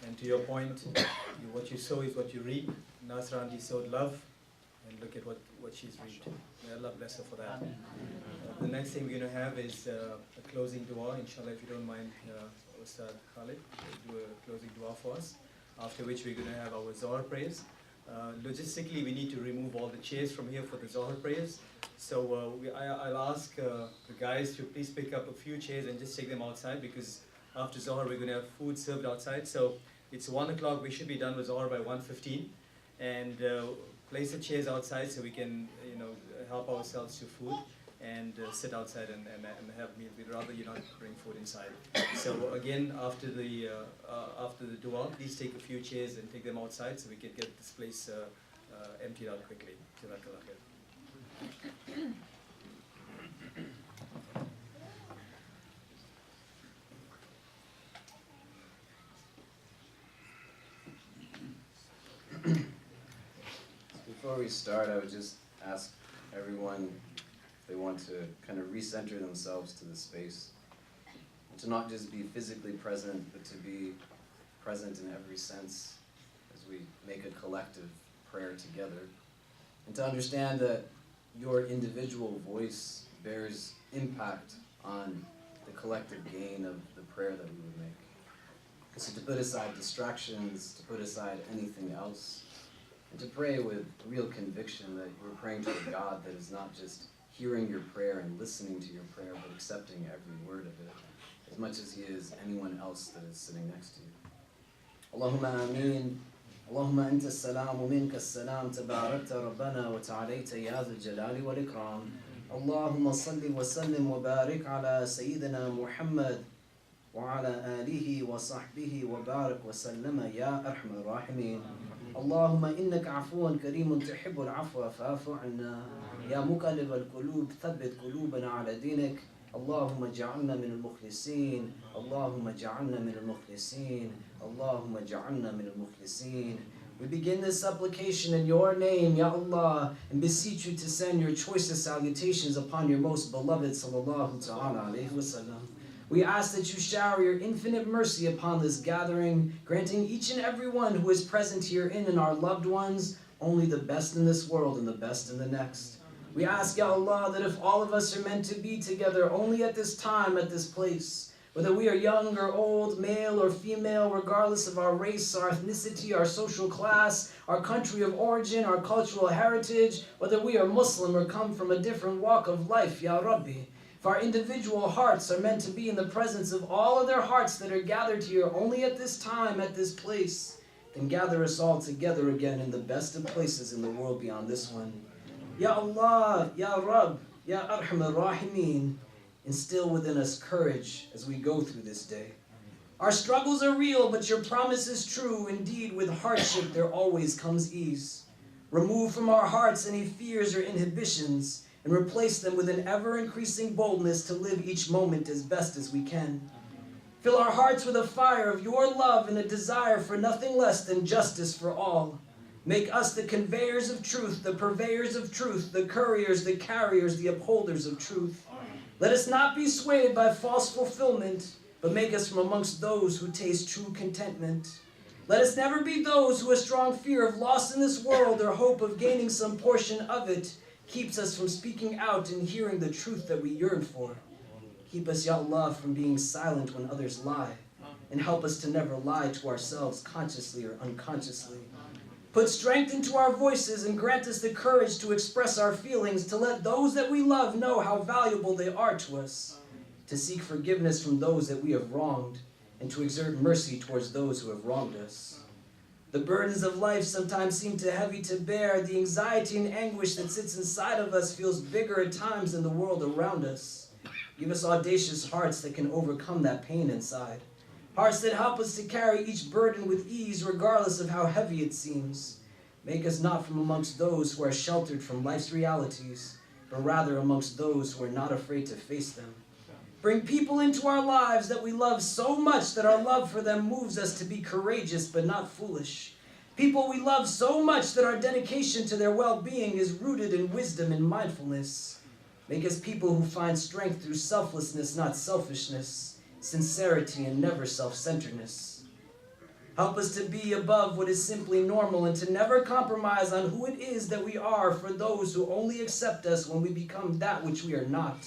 And to your point, what you sow is what you reap. Nasra Aunty sowed love, and look at what she's reaped. May Allah bless her for that. The next thing we're going to have is a closing dua. Inshallah, if you don't mind, Ustad Khalid, do a closing dua for us. After which we're going to have our Zohar prayers. Logistically, we need to remove all the chairs from here for the Zohar prayers. So I'll ask the guys to please pick up a few chairs and just take them outside, because after Zohar we're going to have food served outside. So it's 1 o'clock, we should be done with Zohar by 1:15. And place the chairs outside so we can help ourselves to food and sit outside and have meals. We'd rather you not bring food inside. So again, after the dua, please take a few chairs and take them outside so we can get this place emptied out quickly. Jazakallah khair. Before we start, I would just ask everyone if they want to kind of recenter themselves to the space. To not just be physically present, but to be present in every sense as we make a collective prayer together. And to understand that your individual voice bears impact on the collective gain of the prayer that we would make. So to put aside distractions, to put aside anything else, and to pray with real conviction that you're praying to a God that is not just hearing your prayer and listening to your prayer, but accepting every word of it, as much as he is anyone else that is sitting next to you. Allahumma ameen. Allahumma anta as-salam wa minka as-salam, tabarakta rabbana wa ta'alayta ya dhal jalali wal ikram. Allahumma salli wa sallim wa barik ala sayyidina Muhammad wa ala alihi wa sahbihi wa barik wa sallama ya arhamar rahimin. اللهم إنك عفو كريم تحب العفو فاعف عنا يا مقلب القلوب ثبت قلوبنا على دينك اللهم اجعلنا من المخلصين اللهم اجعلنا من المخلصين اللهم اجعلنا من المخلصين. We begin this supplication in your name, Ya Allah, and beseech you to send your choicest salutations upon your most beloved sallallahu ta'ala alayhi wa sallam. We ask that you shower your infinite mercy upon this gathering, granting each and every one who is present herein and our loved ones only the best in this world and the best in the next. We ask, Ya Allah, that if all of us are meant to be together only at this time, at this place, whether we are young or old, male or female, regardless of our race, our ethnicity, our social class, our country of origin, our cultural heritage, whether we are Muslim or come from a different walk of life, Ya Rabbi, if our individual hearts are meant to be in the presence of all other hearts that are gathered here only at this time, at this place, then gather us all together again in the best of places in the world beyond this one. Ya Allah, Ya Rabb, Ya Arhamar Rahimeen, instill within us courage as we go through this day. Our struggles are real, but your promise is true. Indeed, with hardship there always comes ease. Remove from our hearts any fears or inhibitions, and replace them with an ever-increasing boldness to live each moment as best as we can. Fill our hearts with a fire of your love and a desire for nothing less than justice for all. Make us the conveyors of truth, the purveyors of truth, the couriers, the carriers, the upholders of truth. Let us not be swayed by false fulfillment, but make us from amongst those who taste true contentment. Let us never be those who a strong fear of loss in this world or hope of gaining some portion of it keeps us from speaking out and hearing the truth that we yearn for. Keep us, Ya Allah, from being silent when others lie, and help us to never lie to ourselves consciously or unconsciously. Put strength into our voices and grant us the courage to express our feelings, to let those that we love know how valuable they are to us, to seek forgiveness from those that we have wronged, and to exert mercy towards those who have wronged us. The burdens of life sometimes seem too heavy to bear. The anxiety and anguish that sits inside of us feels bigger at times than the world around us. Give us audacious hearts that can overcome that pain inside. Hearts that help us to carry each burden with ease, regardless of how heavy it seems. Make us not from amongst those who are sheltered from life's realities, but rather amongst those who are not afraid to face them. Bring people into our lives that we love so much that our love for them moves us to be courageous but not foolish. People we love so much that our dedication to their well-being is rooted in wisdom and mindfulness. Make us people who find strength through selflessness, not selfishness, sincerity and never self-centeredness. Help us to be above what is simply normal and to never compromise on who it is that we are for those who only accept us when we become that which we are not.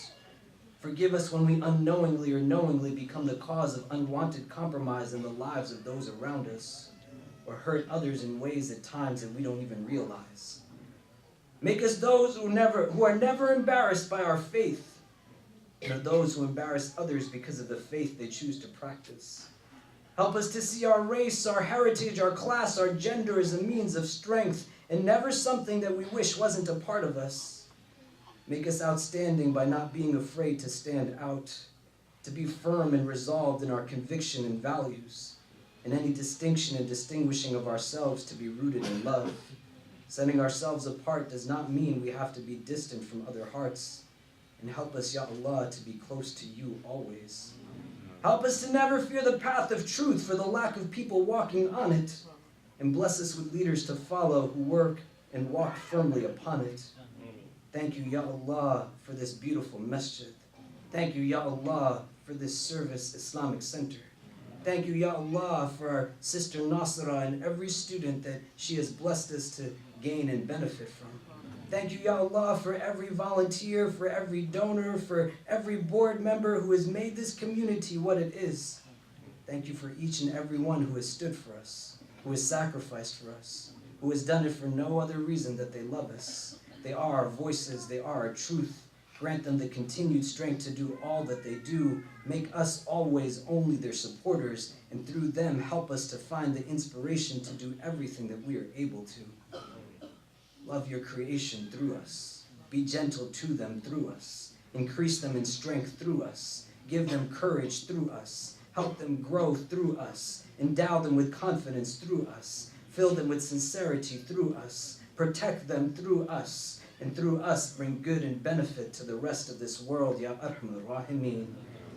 Forgive us when we unknowingly or knowingly become the cause of unwanted compromise in the lives of those around us, or hurt others in ways at times that we don't even realize. Make us those who are never embarrassed by our faith, and are those who embarrass others because of the faith they choose to practice. Help us to see our race, our heritage, our class, our gender as a means of strength, and never something that we wish wasn't a part of us. Make us outstanding by not being afraid to stand out, to be firm and resolved in our conviction and values, and any distinction and distinguishing of ourselves to be rooted in love. Setting ourselves apart does not mean we have to be distant from other hearts. And help us, Ya Allah, to be close to you always. Help us to never fear the path of truth for the lack of people walking on it. And bless us with leaders to follow who work and walk firmly upon it. Thank you, Ya Allah, for this beautiful masjid. Thank you, Ya Allah, for this service Islamic Center. Thank you, Ya Allah, for our sister Nasra and every student that she has blessed us to gain and benefit from. Thank you, Ya Allah, for every volunteer, for every donor, for every board member who has made this community what it is. Thank you for each and every one who has stood for us, who has sacrificed for us, who has done it for no other reason that they love us. They are our voices, they are our truth. Grant them the continued strength to do all that they do. Make us always only their supporters, and through them help us to find the inspiration to do everything that we are able to. Love your creation through us. Be gentle to them through us. Increase them in strength through us. Give them courage through us. Help them grow through us. Endow them with confidence through us. Fill them with sincerity through us. Protect them through us. And through us bring good and benefit to the rest of this world, Ya Arhamar Rahimeen.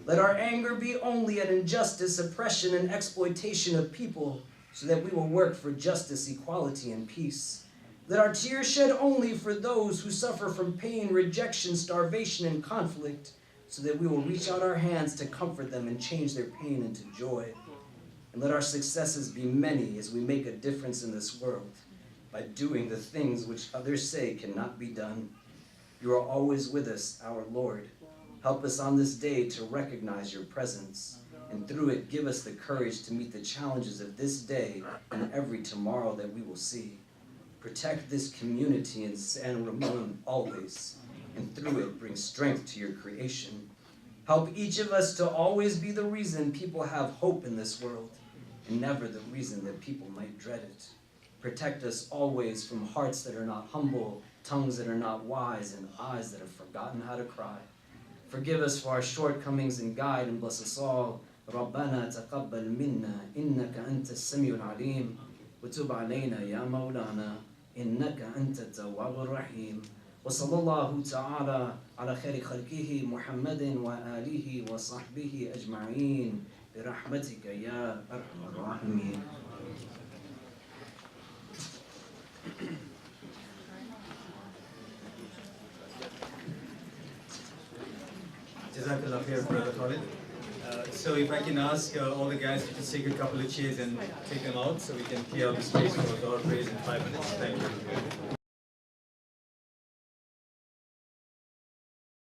Let our anger be only at injustice, oppression, and exploitation of people, so that we will work for justice, equality, and peace. Let our tears shed only for those who suffer from pain, rejection, starvation, and conflict, so that we will reach out our hands to comfort them and change their pain into joy. And let our successes be many as we make a difference in this world, by doing the things which others say cannot be done. You are always with us, our Lord. Help us on this day to recognize your presence, and through it give us the courage to meet the challenges of this day and every tomorrow that we will see. Protect this community in San Ramon always, and through it bring strength to your creation. Help each of us to always be the reason people have hope in this world, and never the reason that people might dread it. Protect us always from hearts that are not humble, tongues that are not wise, and eyes that have forgotten how to cry. Forgive us for our shortcomings and guide and bless us all. ربنا تقبل منا إنك أنت السميع العليم وتب علينا يا مولانا إنك أنت التواب الرحيم وصلى الله تعالى على خير خلقه محمد وآله وصحبه أجمعين برحمتك يا أرحم الراحمين. Jazakallah khair, Brother Khalid. So if I can ask all the guys to just take a couple of chairs and take them out so we can clear out the space for our praise in 5 minutes. Thank you.